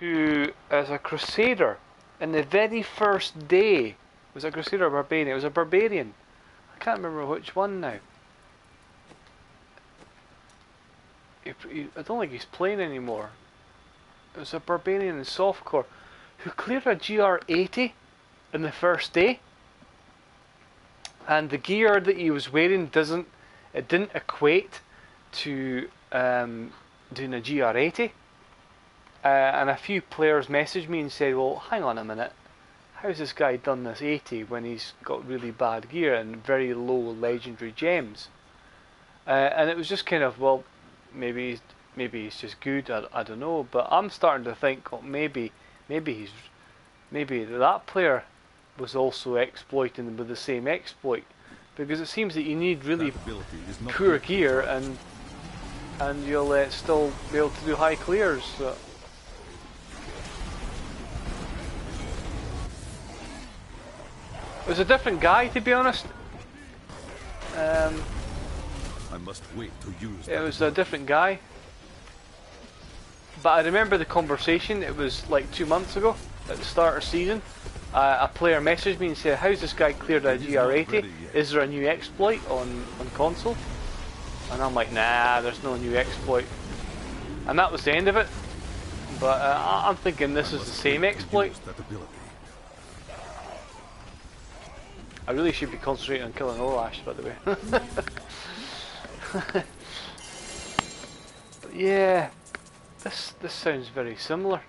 who, as a crusader, in the very first day, was a crusader or barbarian? It was a barbarian. I can't remember which one now. I don't think he's playing anymore. It was a barbarian in softcore who cleared a GR80 in the first day, and the gear that he was wearing didn't equate to doing a GR80. And a few players messaged me and said, "Well, hang on a minute. How's this guy done this 80 when he's got really bad gear and very low legendary gems?" And it was just kind of, well, maybe he's just good. I don't know, but I'm starting to think, well, maybe that player was also exploiting with the same exploit, because it seems that you need really poor gear and you'll still be able to do high clears. So. It was a different guy, to be honest. I must wait to use It was a different guy. But I remember the conversation. It was like 2 months ago at the start of season. A player messaged me and said, "How's this guy cleared a GR80? Is there a new exploit on console?" And I'm like, "Nah, there's no new exploit." And that was the end of it. But I'm thinking this is the same exploit. I really should be concentrating on killing Olash, by the way. But yeah, this sounds very similar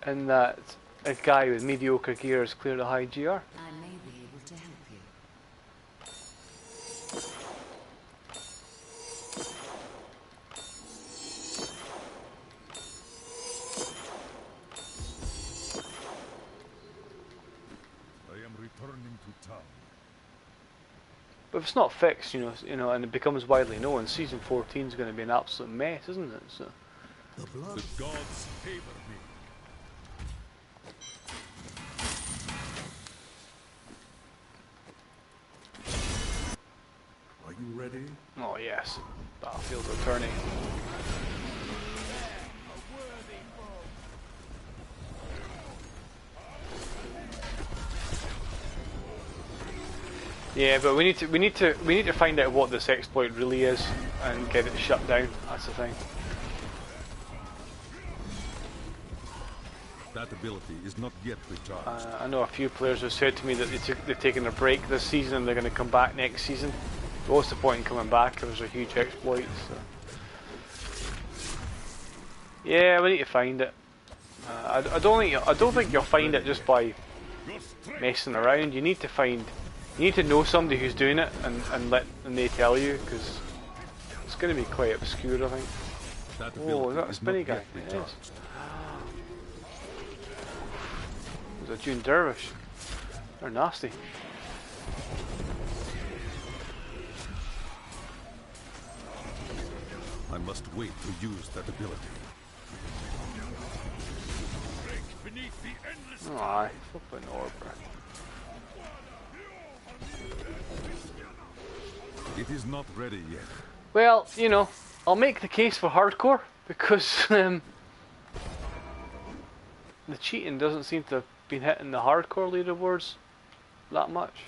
in that a guy with mediocre gear has cleared a high GR. I may be able to help you. I am returning to town. But if it's not fixed, you know, and it becomes widely known, season 14 is going to be an absolute mess, isn't it? So. The blood. The gods favor me. Are you ready? Oh yes, Battlefield returning. Yeah, but we need to find out what this exploit really is and get it shut down. That's the thing. That ability is not yet recharged. I know a few players have said to me that they've taken a break this season and they're going to come back next season. But what's the point in coming back if there's a huge exploit? So. Yeah, we need to find it. I don't think you'll find it just by messing around. You need to know somebody who's doing it and they tell you, because it's going to be quite obscure, I think. Oh, is that a spinny guy? It is. There's a June Dervish. They're nasty. I must wait to use that ability. Oh, aye, flipping Orbra. It is not ready yet. Well, you know, I'll make the case for hardcore because the cheating doesn't seem to have been hitting the hardcore leaderboards that much.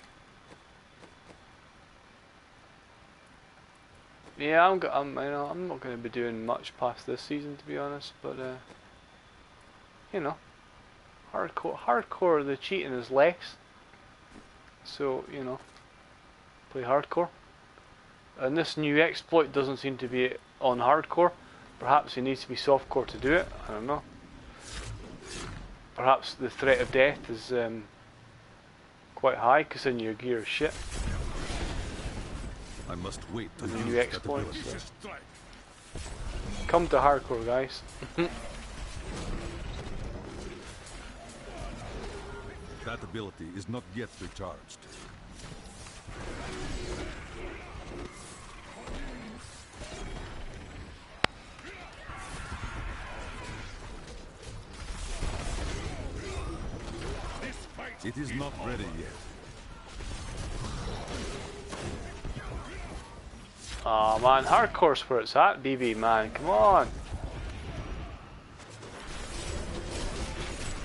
Yeah, you know, I'm not going to be doing much past this season, to be honest. But you know, hardcore. The cheating is less, so you know, play hardcore. And this new exploit doesn't seem to be on hardcore. Perhaps it needs to be softcore to do it. I don't know. Perhaps the threat of death is quite high, because then your gear is shit. I must wait to The use new that exploits. ability. Come to hardcore, guys. That ability is not yet recharged. It is not ready yet. Aw, man, hardcore's where it's at, BB, man. Come on.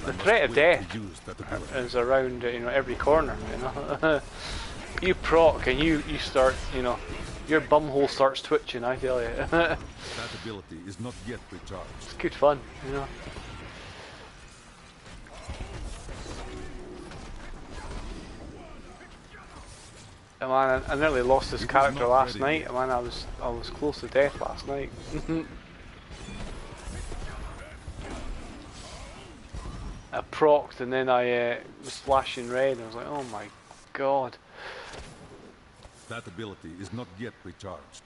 The threat of death Use that ability. is around, you know, every corner, you know. You proc and you start, you know, your bumhole starts twitching, I tell you. That ability is not yet recharged. It's good fun, you know. Man, I nearly lost this character last night. Man, I was close to death last night. I procced and then I was flashing red and I was like, oh my god. That ability is not yet recharged.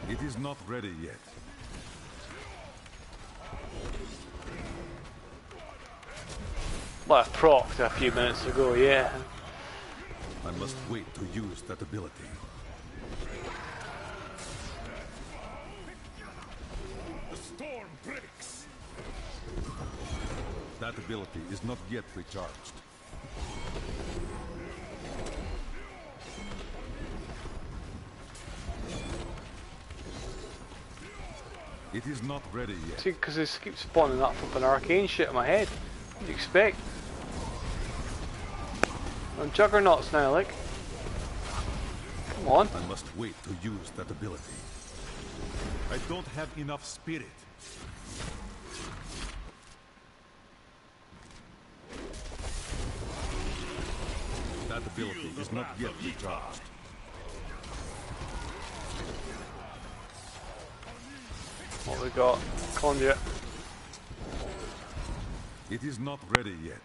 It is not ready yet. Well, I procced a few minutes ago, yeah. I must wait to use that ability. The storm breaks. That ability is not yet recharged. It is not ready yet. See, because this keeps spawning up an arcane shit in my head. What do you expect? I'm juggernauts now, like. Come on. I must wait to use that ability. I don't have enough spirit. That ability is not yet recharged. What we got? Conduit. It is not ready yet.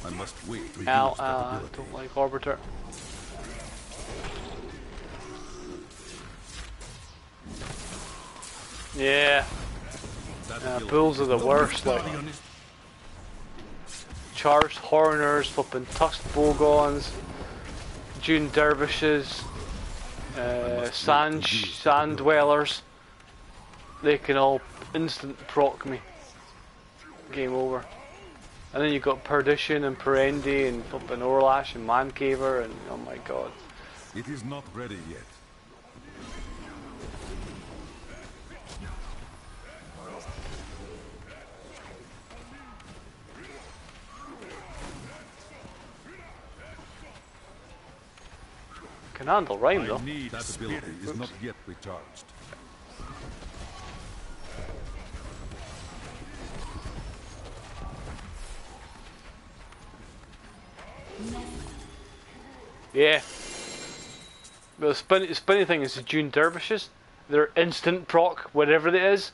I must wait to use that ability. Don't like Orbiter. Yeah. That ability Bulls are the worst, like. Guardian is Charged Horners, flipping Tusked Bogons, Dune Dervishes, Sand Dwellers. They can all instant proc me. Game over. And then you've got Perdition and Perendi and flipping Orlash and Mancaver and oh my god. It is not ready yet. Can handle Rhyme though. That ability is not yet recharged. Yeah. But the funny thing is the Dune Dervishes, they're instant proc, whatever it is.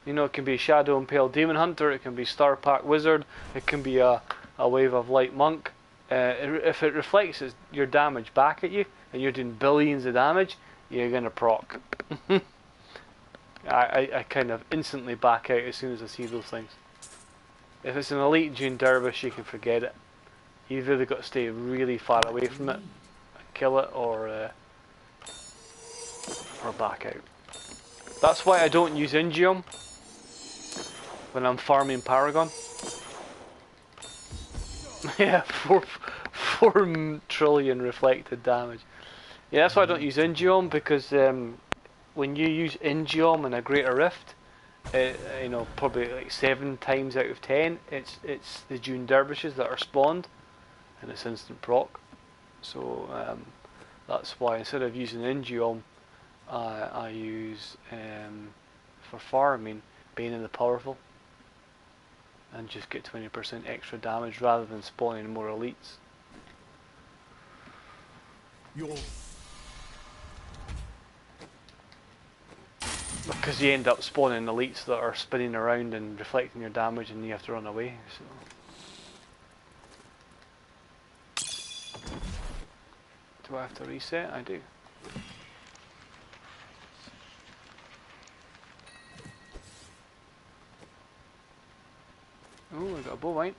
You know, it can be Shadow Impale Demon Hunter, it can be Star Pack Wizard, it can be a Wave of Light Monk. If it reflects your damage back at you, and you're doing billions of damage, you're gonna proc. I kind of instantly back out as soon as I see those things. If it's an elite Dune Dervish, you can forget it. You've either got to stay really far away from it, kill it, or back out. That's why I don't use Ingium when I'm farming Paragon. Yeah, 4 trillion reflected damage. Yeah, that's why I don't use Ingeom, because when you use Ingeom in a Greater Rift, you know, probably like 7 times out of 10, it's the Dune Dervishes that are spawned, and it's instant proc. So that's why instead of using Ingeom, I use for farming Bane of the Powerful, and just get 20% extra damage rather than spawning more elites. Because you end up spawning elites that are spinning around and reflecting your damage, and you have to run away. So, do I have to reset? I do. Oh, I got a bovine.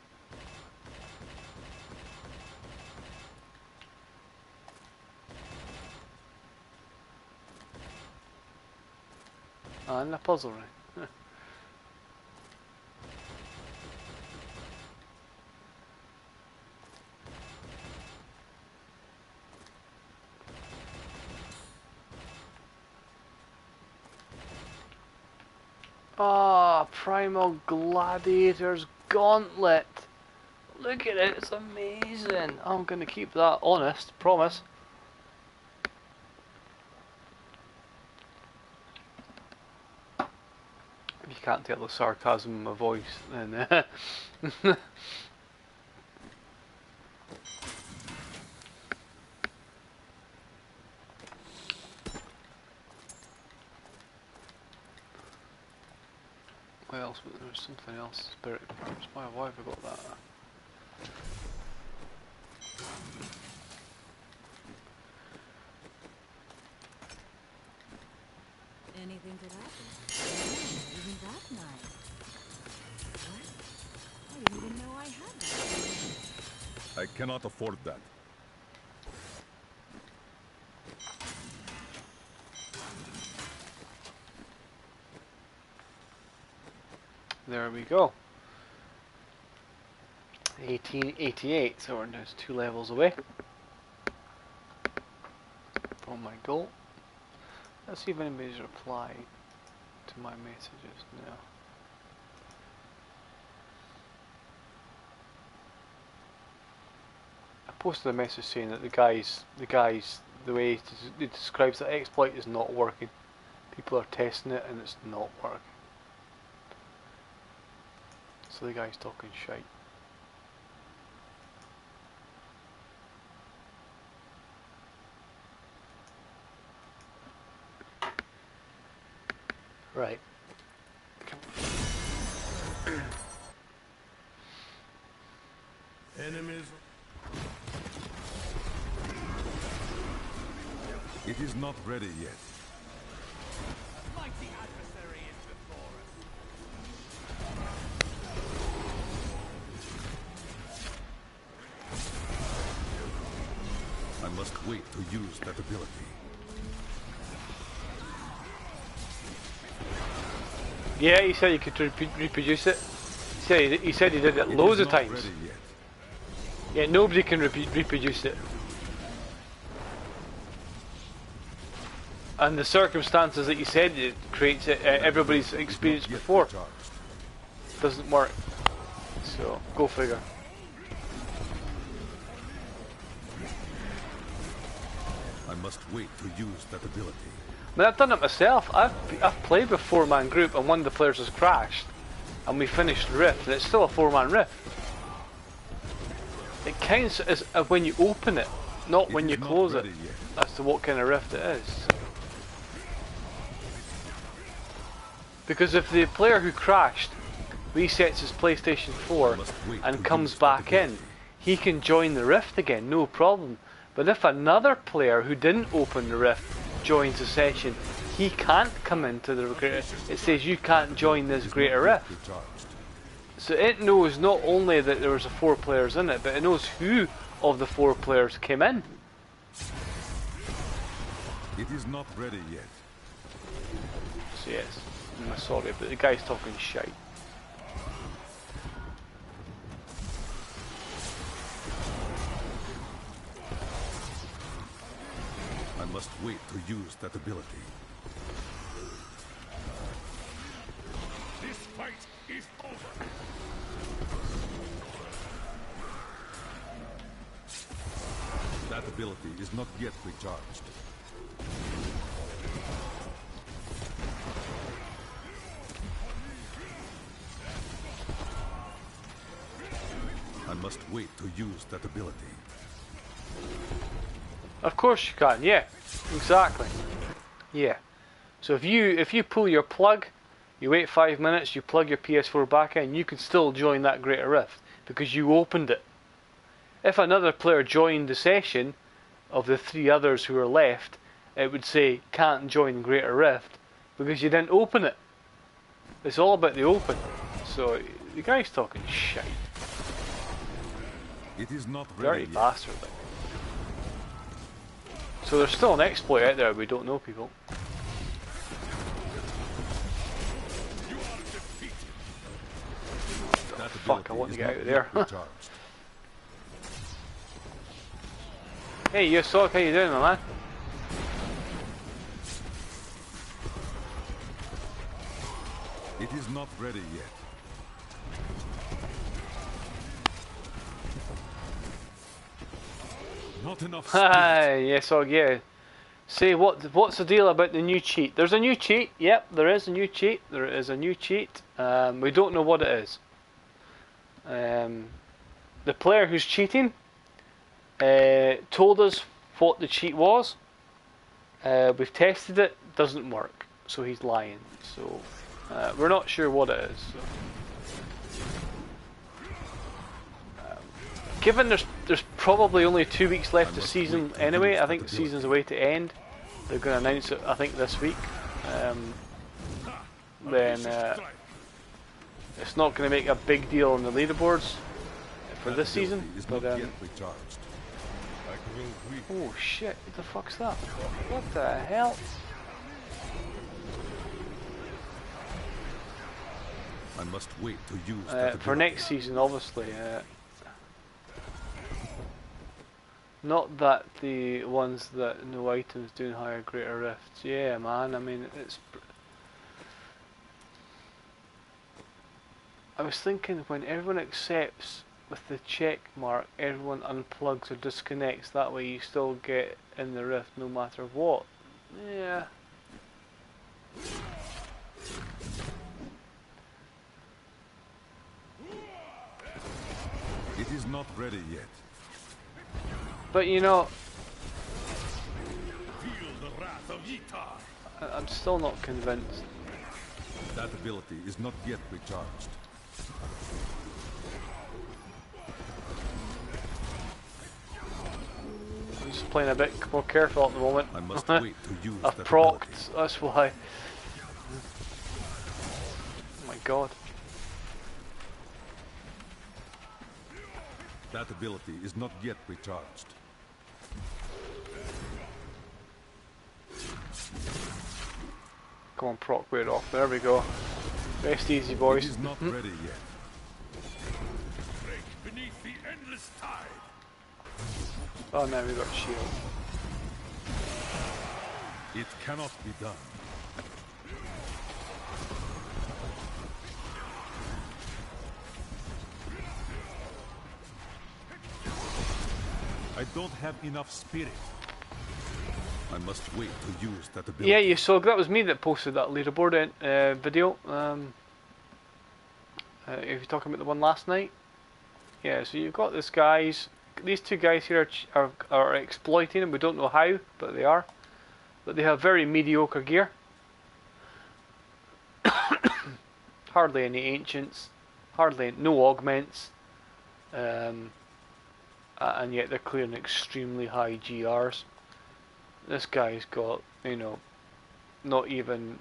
And a puzzle ring. Ah, Primal Gladiator's Gauntlet. Look at it, it's amazing. I'm gonna keep that, honest, promise. If you can't tell the sarcasm in my voice, then what else? There's something else. Spirit parts. Why have I got that? Anything could happen. Oh, isn't that nice? What? I didn't even know I had that. I cannot afford that. There we go. 1888, so we're just 2 levels away from my goal. Let's see if anybody's replied to my messages now. I posted a message saying that the way he describes the exploit is not working. People are testing it and it's not working. So the guy's talking shite. Right. Enemies. It is not ready yet. Mighty adversary is before us. I must wait to use that ability. Yeah, he said he could reproduce it. He said he did it loads of times. Ready yet. Yeah, nobody can reproduce it. And the circumstances that you said it creates it, everybody's experienced Yet before. recharged. Doesn't work. So, go figure. I must wait to use that ability. I mean, I've done it myself. I've played with 4-man group and one of the players has crashed, and we finished the rift, and it's still a 4-man rift. It counts as when you open it, not when you close it. As to what kind of rift it is. Because if the player who crashed resets his PlayStation 4 and comes back in, he can join the rift again, no problem. But if another player who didn't open the rift joins the session, he can't come into the greater. It says you can't join this greater rift. So it knows not only that there was 4 players in it, but it knows who of the 4 players came in. It is not ready yet. So yes, I'm sorry, but the guy's talking shite. I must wait to use that ability. This fight is over. That ability is not yet recharged. I must wait to use that ability. Of course you can, yeah. Exactly. Yeah. So if you pull your plug, you wait 5 minutes, you plug your PS4 back in, you can still join that Greater Rift because you opened it. If another player joined the session of the 3 others who are left, it would say can't join Greater Rift because you didn't open it. It's all about the open. So the guy's talking shite. It is not Dirty ready yet. bastard. Like. So there's still an exploit out there we don't know, people. That Fuck, I want to ability get out is of not there. yet recharged. Hey, you Sock, how you doing, my man? It is not ready yet. Not enough spirit. Hi, yes, Sock, yeah. Say, what's the deal about the new cheat? There's a new cheat, yep, there is a new cheat. There is a new cheat. We don't know what it is. The player who's cheating told us what the cheat was. We've tested it, doesn't work. So he's lying. So we're not sure what it is. So. Given there's probably only 2 weeks left of season anyway, I think the season's away to end. They're going to announce it, I think, this week. Then it's not going to make a big deal on the leaderboards for this season. But oh shit! What the fuck's that? What the hell? I must wait to use that For ability. next season, obviously. Not that the ones that no items doing higher greater rifts. Yeah, man. I mean, it's. I was thinking when everyone accepts with the check mark, everyone unplugs or disconnects. That way, you still get in the rift no matter what. Yeah. It is not ready yet. But you know, Feel the wrath of Yitar. I'm still not convinced. That ability is not yet recharged. I'm just playing a bit more careful at the moment. I must wait to use I've that procced, ability. that's why. Oh my god. That ability is not yet recharged. Come on, proc, wear it off. There we go. Rest easy, It boys. is not ready yet. Break beneath the endless tide. Oh, now we got shield. It cannot be done. I don't have enough spirit. I must wait to use that ability. Yeah, you saw, that was me that posted that leaderboard video. If you're talking about the one last night. Yeah, so you've got these guys. These 2 guys here are exploiting them. We don't know how, but they are. But they have very mediocre gear. Hardly any ancients. No augments. And yet they're clearing extremely high GRs. This guy's got, you know, not even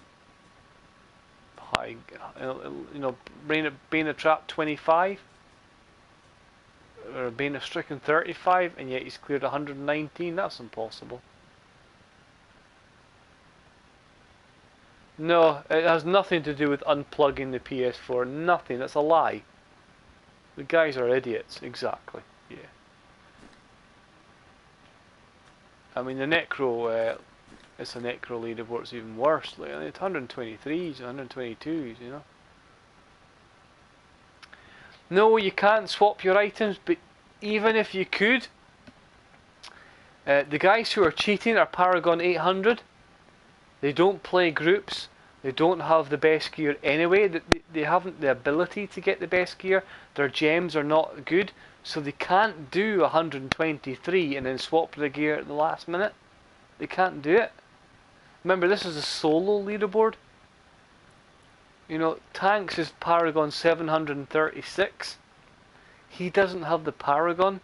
high, you know, Bane of Trap 25 or Bane of Stricken 35, and yet he's cleared 119. That's impossible. No, it has nothing to do with unplugging the PS4. Nothing. That's a lie. The guys are idiots. Exactly. Yeah. I mean, the Necro, it's a Necro leaderboard, it's even worse. Like, it's 123s, 122s, you know. No, you can't swap your items, but even if you could, the guys who are cheating are Paragon 800. They don't play groups. They don't have the best gear anyway. They haven't the ability to get the best gear. Their gems are not good, so they can't do 123 and then swap the gear at the last minute. They can't do it. Remember, this is a solo leaderboard. You know, Tanks is Paragon 736. He doesn't have the Paragon,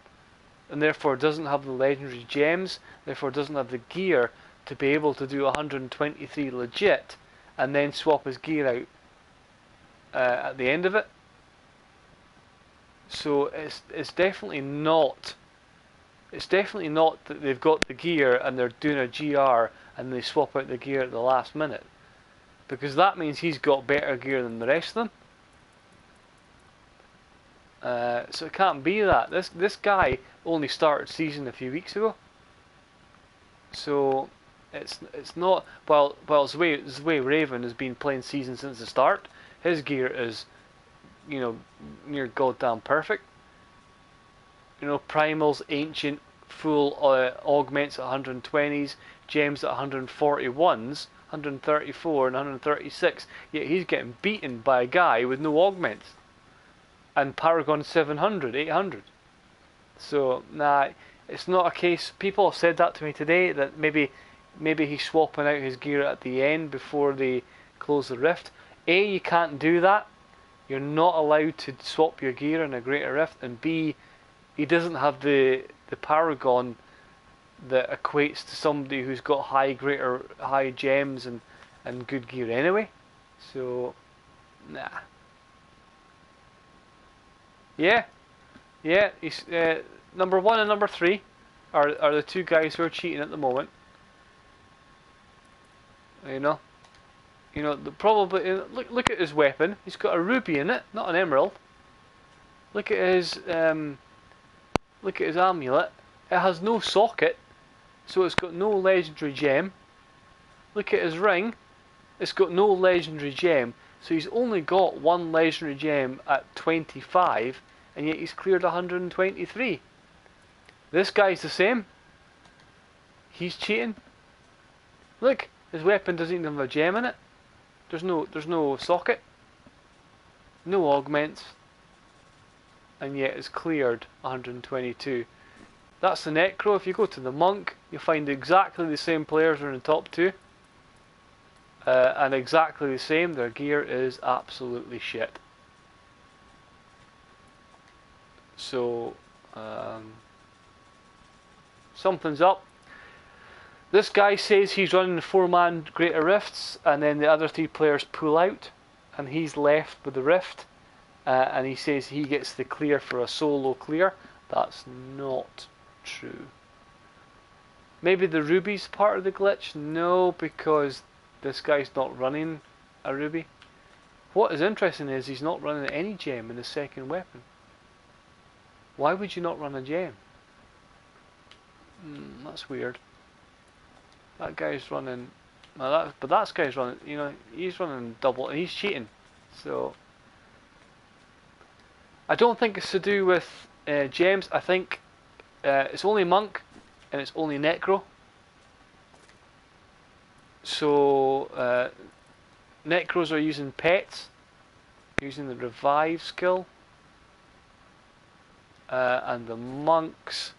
and therefore doesn't have the legendary gems, therefore doesn't have the gear to be able to do 123 legit, and then swap his gear out at the end of it. So it's definitely not. It's definitely not that they've got the gear and they're doing a GR and they swap out the gear at the last minute, because that means he's got better gear than the rest of them. So it can't be that. This guy only started season a few weeks ago. So it's not, well it's the way Raven has been playing season since the start. His gear is, you know, near goddamn perfect. You know, primals, ancient, full augments at 120s, gems at 141s, 134 and 136. Yet he's getting beaten by a guy with no augments. And Paragon 700, 800. So, nah, it's not a case. People have said that to me today, that maybe he's swapping out his gear at the end before they close the rift. A, you can't do that. You're not allowed to swap your gear in a greater rift. And B, he doesn't have the Paragon that equates to somebody who's got high gems and good gear anyway. So, nah. Yeah. He's number 1 and number 3 are the two guys who are cheating at the moment. You know, probably look at his weapon. He's got a ruby in it, not an emerald. Look at his amulet. It has no socket, so it's got no legendary gem. Look at his ring. It's got no legendary gem, so he's only got one legendary gem at 25, and yet he's cleared 123. This guy's the same. He's cheating. Look, his weapon doesn't even have a gem in it. There's no socket, no augments, and yet it's cleared 122. That's the Necro. If you go to the Monk, you'll find exactly the same players are in the top 2. And exactly the same, their gear is absolutely shit. So, something's up. This guy says he's running 4-man Greater Rifts, and then the other 3 players pull out, and he's left with the Rift, and he says he gets the clear for a solo clear. That's not true. Maybe the Ruby's part of the glitch? No, because this guy's not running a Ruby. What is interesting is he's not running any gem in his second weapon. Why would you not run a gem? That's weird. That guy's running. But that guy's running. You know, he's running double, and he's cheating. So I don't think it's to do with gems. I think it's only Monk, and it's only Necro. So Necros are using pets, using the revive skill, and the monks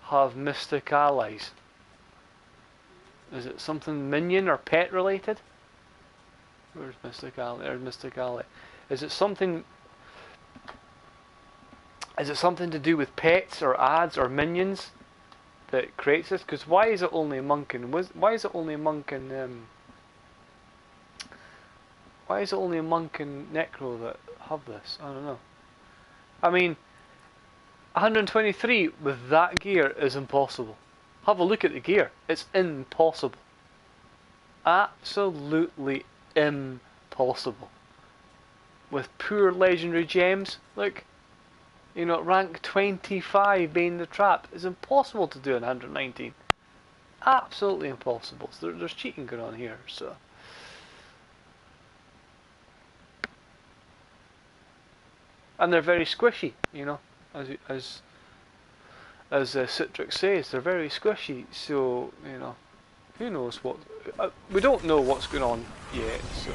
have mystic allies. Is it something minion or pet related? Where's mystic ally? There's mystic ally. Is it something to do with pets or ads or minions that creates this? Because why is it only a monk and why is it only a monk and Necro that have this? I don't know. I mean, 123 with that gear is impossible. Have a look at the gear. It's impossible. Absolutely impossible. With poor legendary gems, look. You know, rank 25 being the trap is impossible to do in 119. absolutely impossible. So there's cheating going on here. So. And they're very squishy, you know, as Citrix says, they're very squishy. So you know, who knows what? We don't know what's going on yet. So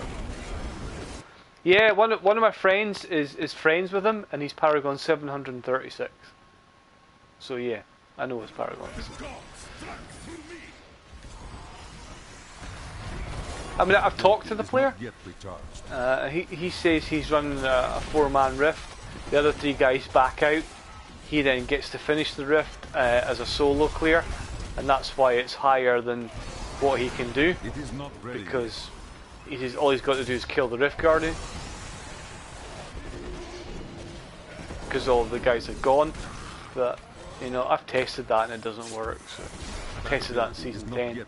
yeah, one of my friends is friends with him, and he's Paragon 736. So yeah, I know his Paragon. I mean, I've talked to the player. He says he's running a 4-man rift. The other 3 guys back out. He then gets to finish the rift as a solo clear, and that's why it's higher than what he can do. It is not ready because all he's got to do is kill the Rift Guardian. Because all of the guys are gone. But you know, I've tested that and it doesn't work. So I tested that in season 10.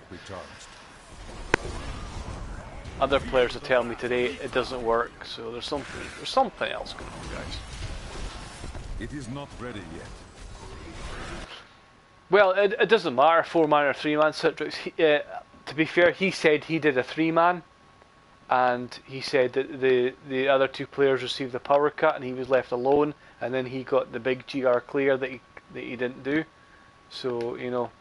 Other players are telling me today it doesn't work, so there's something else going on, guys. It is not ready yet. Well, it doesn't matter, 4-man or 3-man Citrix. To be fair, he said he did a 3-man, and he said that the other 2 players received the power cut, and he was left alone, and then he got the big GR clear that he didn't do. So you know,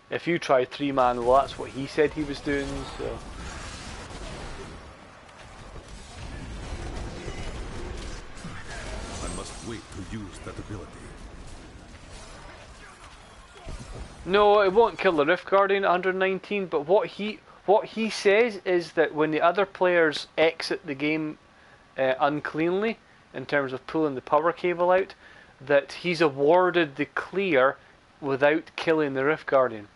if you try 3-man, well, that's what he said he was doing. So. Wait to use that ability. No, it won't kill the Rift Guardian at 119. But what he says is that when the other players exit the game uncleanly, in terms of pulling the power cable out, that he's awarded the clear without killing the Rift Guardian.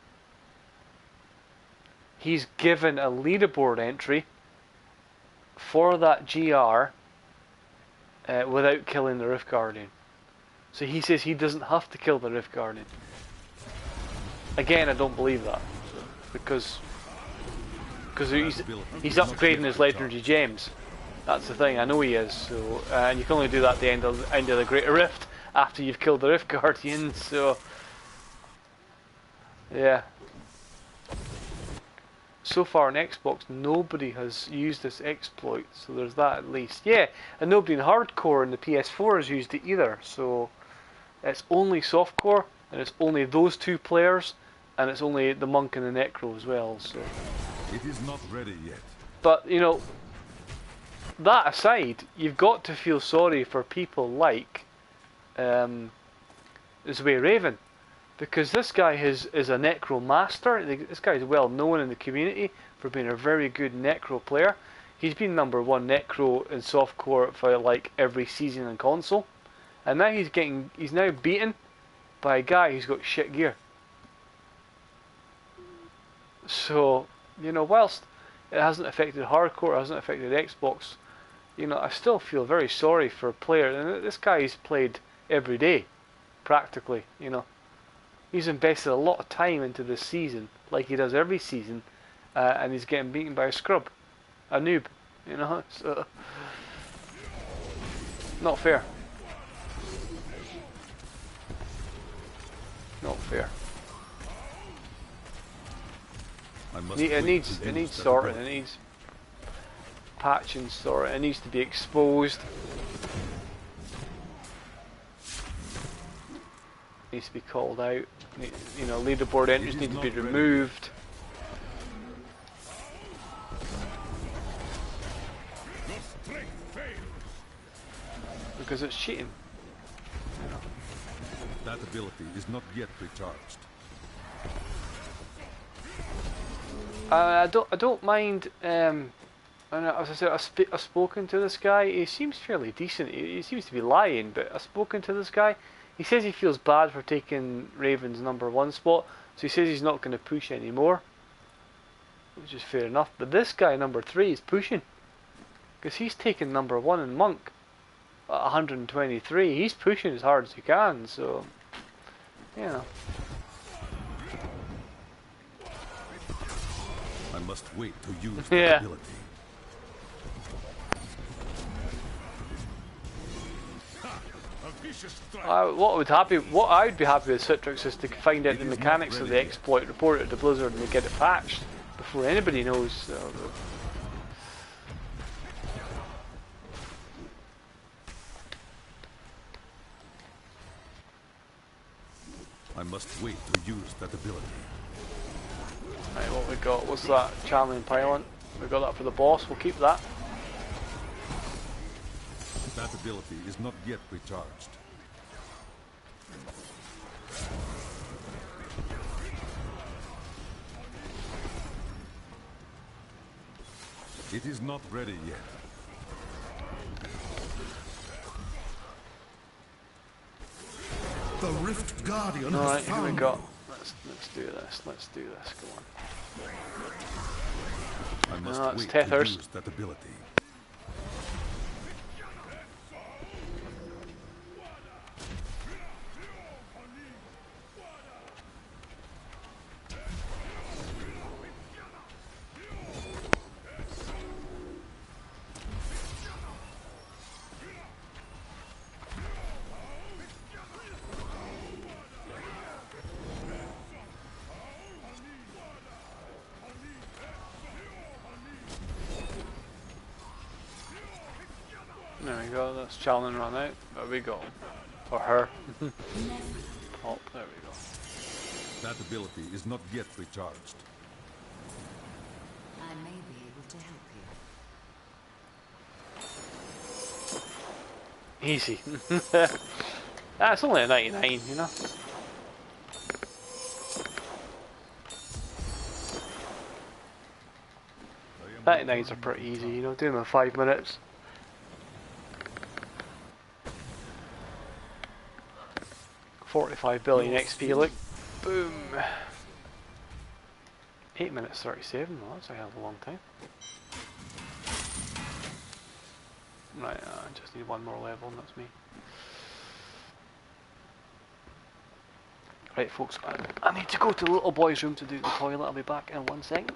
He's given a leaderboard entry for that GR. Without killing the Rift Guardian. So he says he doesn't have to kill the Rift Guardian. Again, I don't believe that. Because he's upgrading his legendary gems. That's the thing, I know he is. So and you can only do that at the end of the Greater Rift after you've killed the Rift Guardian, so yeah. So far on Xbox, nobody has used this exploit, so there's that at least. Yeah, and nobody in hardcore in the PS4 has used it either, so it's only softcore, and it's only those 2 players, and it's only the Monk and the Necro as well, so. It is not ready yet. But, you know, that aside, you've got to feel sorry for people like Zway Raven. Because this guy is a Necro master. This guy is well known in the community for being a very good Necro player. He's been #1 Necro in softcore for like every season on console, and now he's now beaten by a guy who's got shit gear. So you know, whilst it hasn't affected hardcore, it hasn't affected Xbox, you know, I still feel very sorry for a player. And this guy's played every day, practically. You know. He's invested a lot of time into this season, like he does every season, and he's getting beaten by a scrub, a noob, you know. So not fair. Not fair. It needs sorting. It needs patching, sorting. It needs to be exposed. Needs to be called out. You know, leaderboard entries need to be removed. Because it's cheating. That ability is not yet recharged. I don't mind. And as I said, I've spoken to this guy. He seems fairly decent. He seems to be lying, but I've spoken to this guy. He says he feels bad for taking Raven's #1 spot, so he says he's not going to push anymore, which is fair enough. But this guy, #3, is pushing, because he's taken #1 in Monk at 123. He's pushing as hard as he can, so, you know. I must wait to use the ability. vicious strike. What I would be happy with Citrix is to find out the mechanics of the exploit, report it to Blizzard, and they get it patched before anybody knows. I must wait to use that ability. Right, what we got? What's that? Channeling Pylon. We got that for the boss. We'll keep that. That ability is not yet recharged. It is not ready yet. The Rift Guardian Alright, has here we found go. you. Let's do this. Let's do this. Go on. I must No, it's wait tethers. to use that ability. There we go. That's challenge run out. There we go. For her. Oh, there we go. That ability is not yet recharged. I may be able to help you. Easy. That's only a 99, you know. I am 99s are pretty easy, you know. Do them in 5 minutes. $45 billion XP, look. Boom. 8 minutes 37, well, that's a hell of a long time. Right, I just need one more level and that's me. Right folks, I need to go to the little boy's room to do the toilet. I'll be back in 1 second.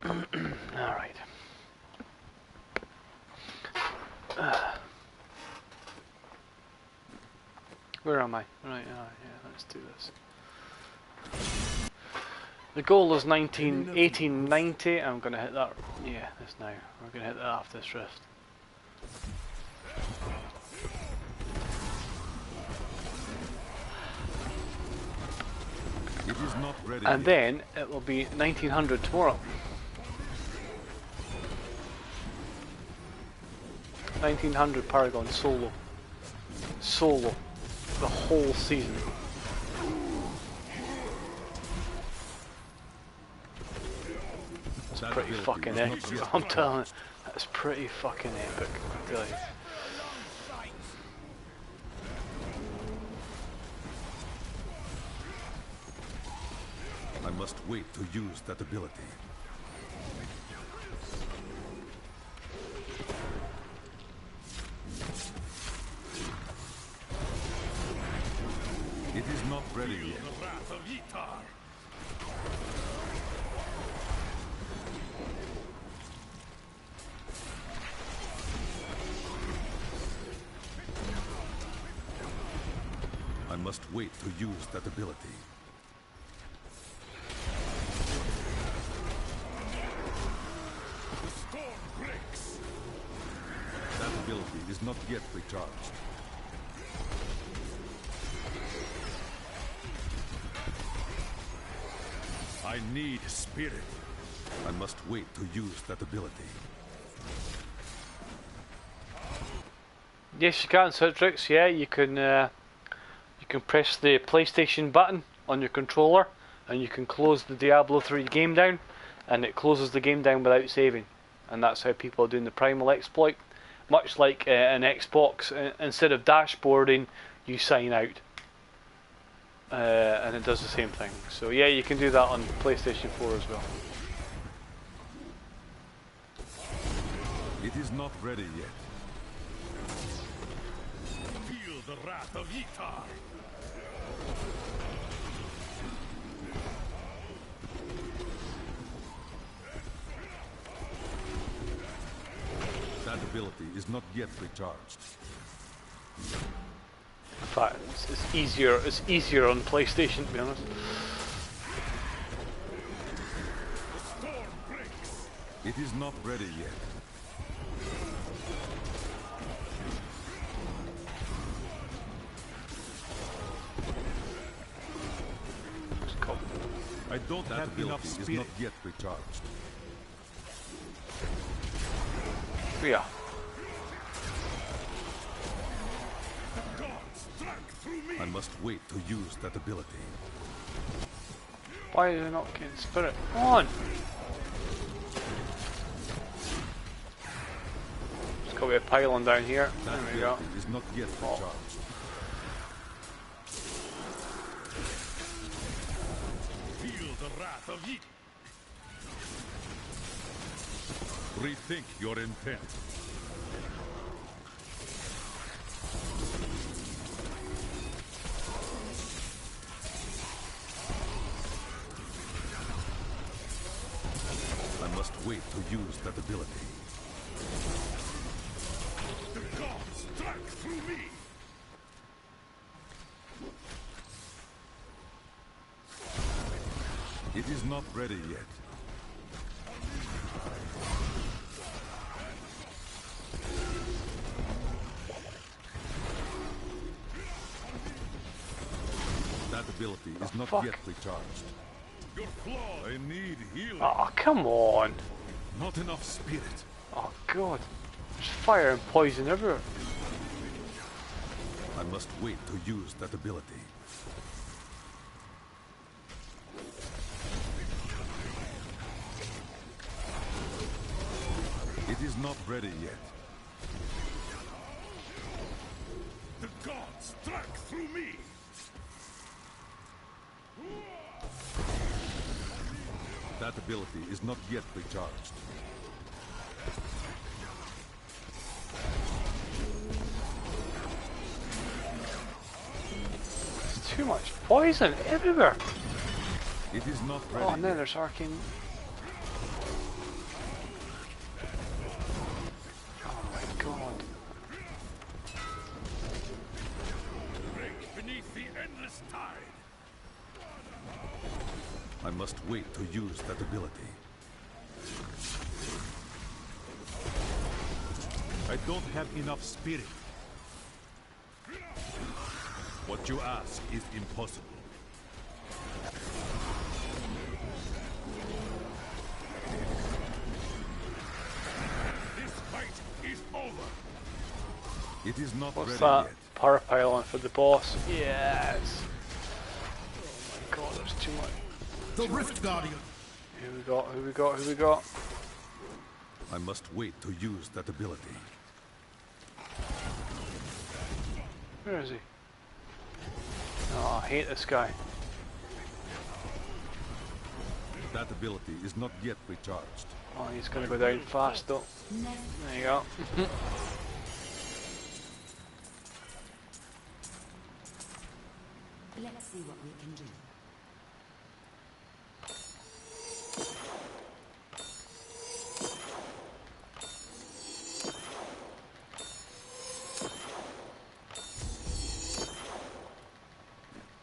Alright. Where am I? Right, yeah, let's do this. The goal is 1890. I'm going to hit that. Yeah, this now. We're going to hit that after this rift. It is not ready And yet. then it will be 1900 tomorrow. 1900 Paragon solo. Solo. The whole season. That's That pretty ability fucking is not epic. yet I'm telling you. That's pretty fucking epic. I tell you. I must wait to use that ability. It is not ready yet. The wrath of Yitar. I must wait to use that ability. The storm breaks. That ability is not yet recharged. I need spirit. I must wait to use that ability. Yes, you can, Citrix. Yeah, you can press the PlayStation button on your controller, and you can close the Diablo 3 game down, and it closes the game down without saving. And that's how people are doing the Primal exploit. Much like an Xbox, instead of dashboarding, you sign out. And it does the same thing. So yeah, you can do that on PlayStation 4 as well. It is not ready yet. Feel the wrath of Yitar. That ability is not yet recharged. In fact, it's easier. It's easier on PlayStation, to be honest. The storm breaks. It is not ready yet. It's called- I don't That have enough ability is spirit. not yet recharged. Yeah. God struck through me. I must wait to use that ability. Why are they not getting spirit? Come on! There's got to be a pylon down here. That There we go. ability is not yet recharged. Feel the wrath of Yitar. Rethink your intent. I must wait to use that ability. The gods struck through me. It is not ready yet. That ability is not Fuck. yet recharged. Your claw. I need healing. Oh, come on! Not enough spirit. Oh god. There's fire and poison everywhere. I must wait to use that ability. It is not ready yet. The gods struck through me. That ability is not yet recharged. There's too much poison everywhere. It is not ready Oh, and then yet. there's arcane. Oh my god. Break beneath the endless tide. I must wait to use that ability. I don't have enough spirit. What you ask is impossible. It is not What's ready that? yet. Power pylon for the boss. Yes. Oh my god, there's too much. The Rift Guardian. Who we got? Who we got? Who we got? I must wait to use that ability. Where is he? Oh, I hate this guy. That ability is not yet recharged. Oh, he's gonna go down fast though. There you go. Let's see what we can do.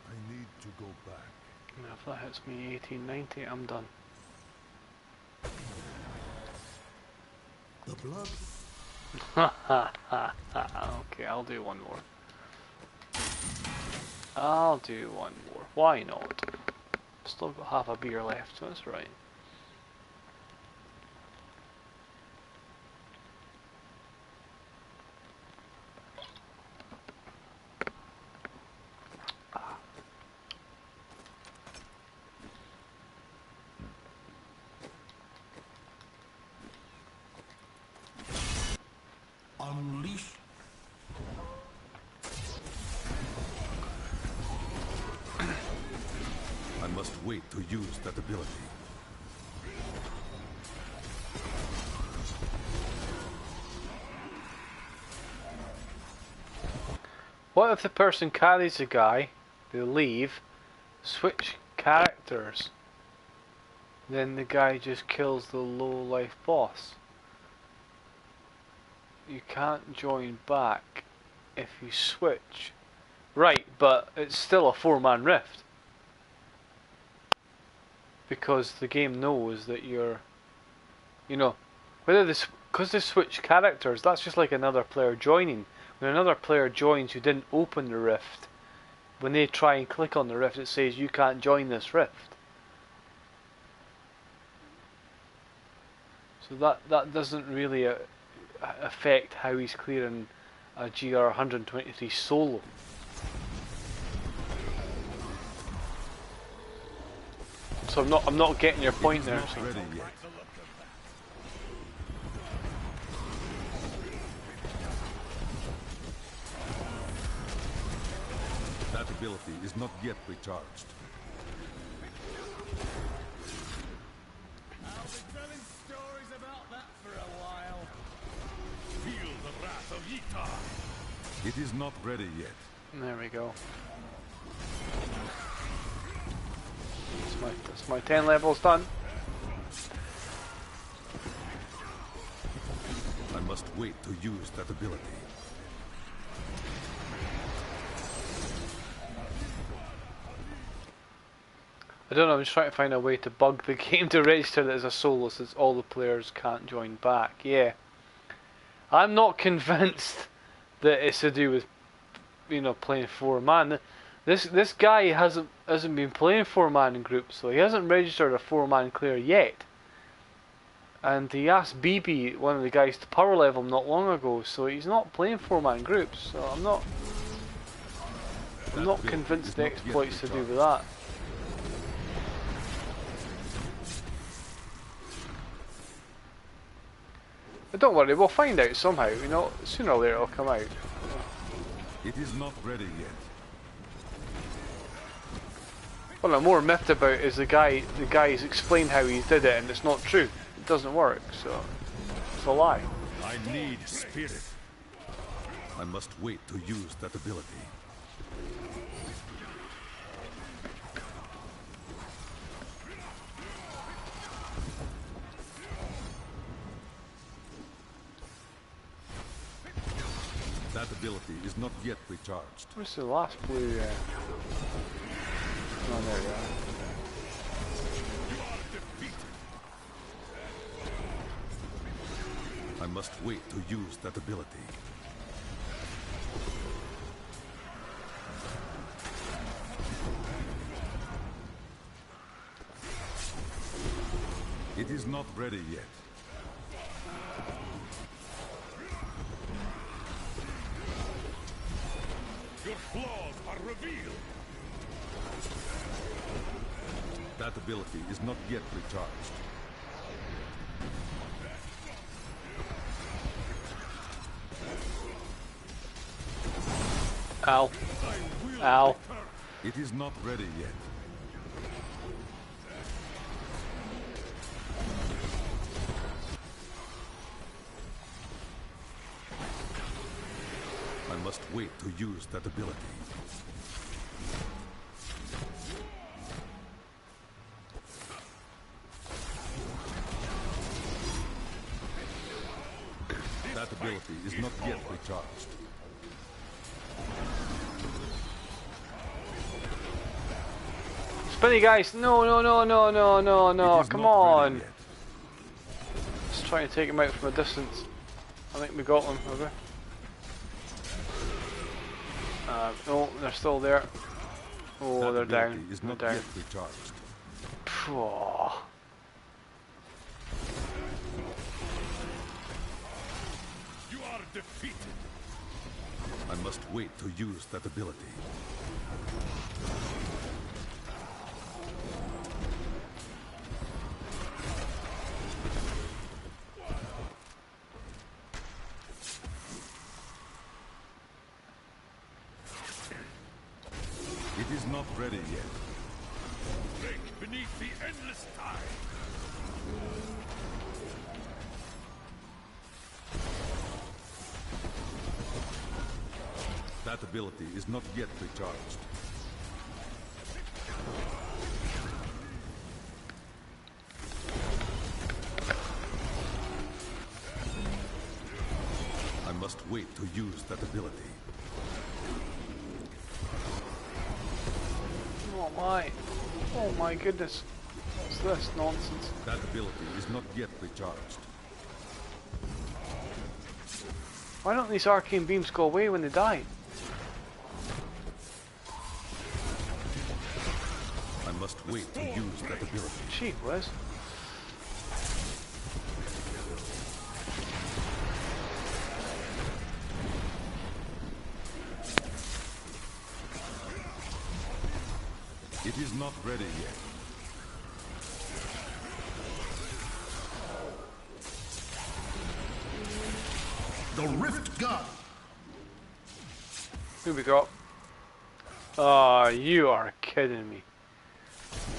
I need to go back. If that hits me 1890, I'm done. The blood. Okay, I'll do one more. I'll do one more. Why not? Still got half a beer left, so that's right. Unleash. I must wait to use that ability. What if the person carries a guy, they leave, switch characters, then the guy just kills the low life boss? You can't join back if you switch. Right, but it's still a 4-man rift. Because the game knows that you're, you know, whether this, because they switch characters, that's just like another player joining. When another player joins who didn't open the rift, when they try and click on the rift, it says you can't join this rift. So that doesn't really affect how he's clearing a GR 123 solo. So I'm not getting your point there. Not ready yet. That ability is not yet recharged. I'll be telling stories about that for a while. Feel the wrath of Ytar. It is not ready yet. There we go. That's my 10 levels done. I must wait to use that ability. I don't know, I'm just trying to find a way to bug the game to register that as a solo since all the players can't join back. Yeah. I'm not convinced that it's to do with, you know, playing 4-man. This guy hasn't been playing 4-man in groups, so he hasn't registered a 4-man clear yet. And he asked BB, one of the guys, to power level him not long ago, so he's not playing 4-man groups. So I'm not convinced the exploit's to do with that. But don't worry, we'll find out somehow. You know, sooner or later it'll come out. It is not ready yet. What I'm more miffed about is the guy's explained how he did it, and it's not true. It doesn't work, so it's a lie. I need spirit. I must wait to use that ability. That ability is not yet recharged. Where's the last blue? Oh, there you are. I must wait to use that ability. It is not ready yet. flaws are revealed. That ability is not yet recharged. Ow. Ow. It is not ready yet. I must wait to use that ability. That ability is not yet recharged. Spinny guys, no, no, no, no, no, no, no, It is come not ready on. yet. Just trying to take him out from a distance. I think we got him, have we? No, they're still there. Oh, That they're ability down. is They're not down. yet recharged. Phew. You are defeated. I must wait to use that ability. It is not ready yet. Break beneath the endless tide. That ability is not yet recharged. I must wait to use that ability. Oh my. Oh my goodness. What's this nonsense? That ability is not yet recharged. Why don't these arcane beams go away when they die? I must wait to use that ability. Gee whiz. It is not ready yet. The Rift God. Who we got? Oh, you are kidding me.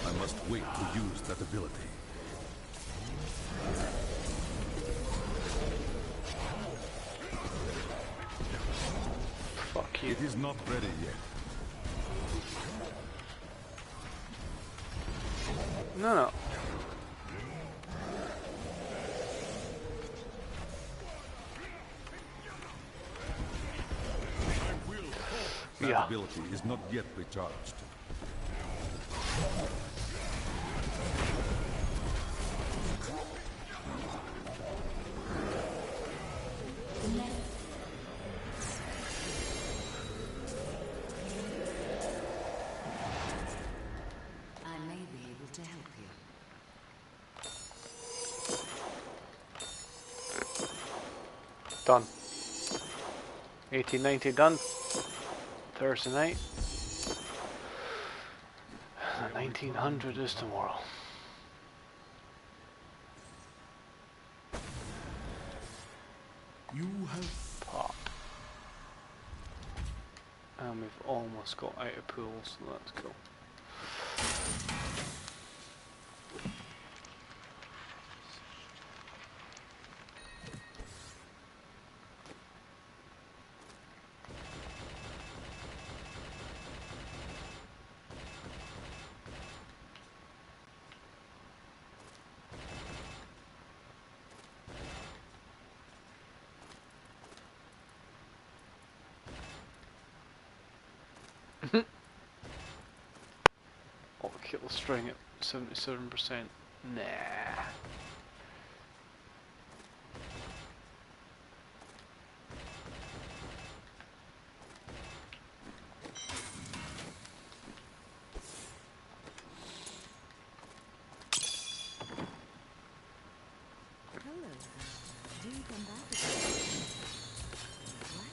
I must wait to use that ability. Fuck you. It is not ready yet. No, no. That Yeah. ability is not yet recharged. I may be able to help you. Done. 1890 done. Thursday night. 1900 is tomorrow. You have Pop. And we've almost got out of pools, so that's cool. Oh, kill string at 77%. Nah. Hello. Do you come back again? What?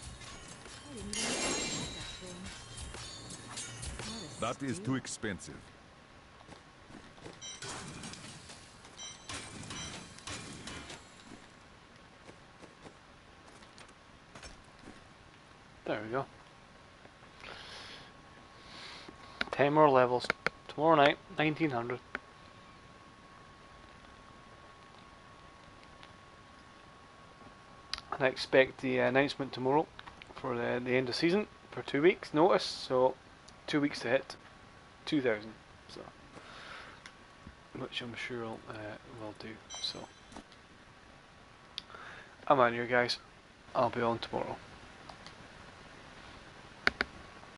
I didn't even know I had that thing. That is too expensive. There we go. 10 more levels. Tomorrow night, 1900. And I expect the announcement tomorrow for the end of season for 2 weeks notice. So 2 weeks to hit 2000. So, which I'm sure will do. So I'm out here, guys. I'll be on tomorrow.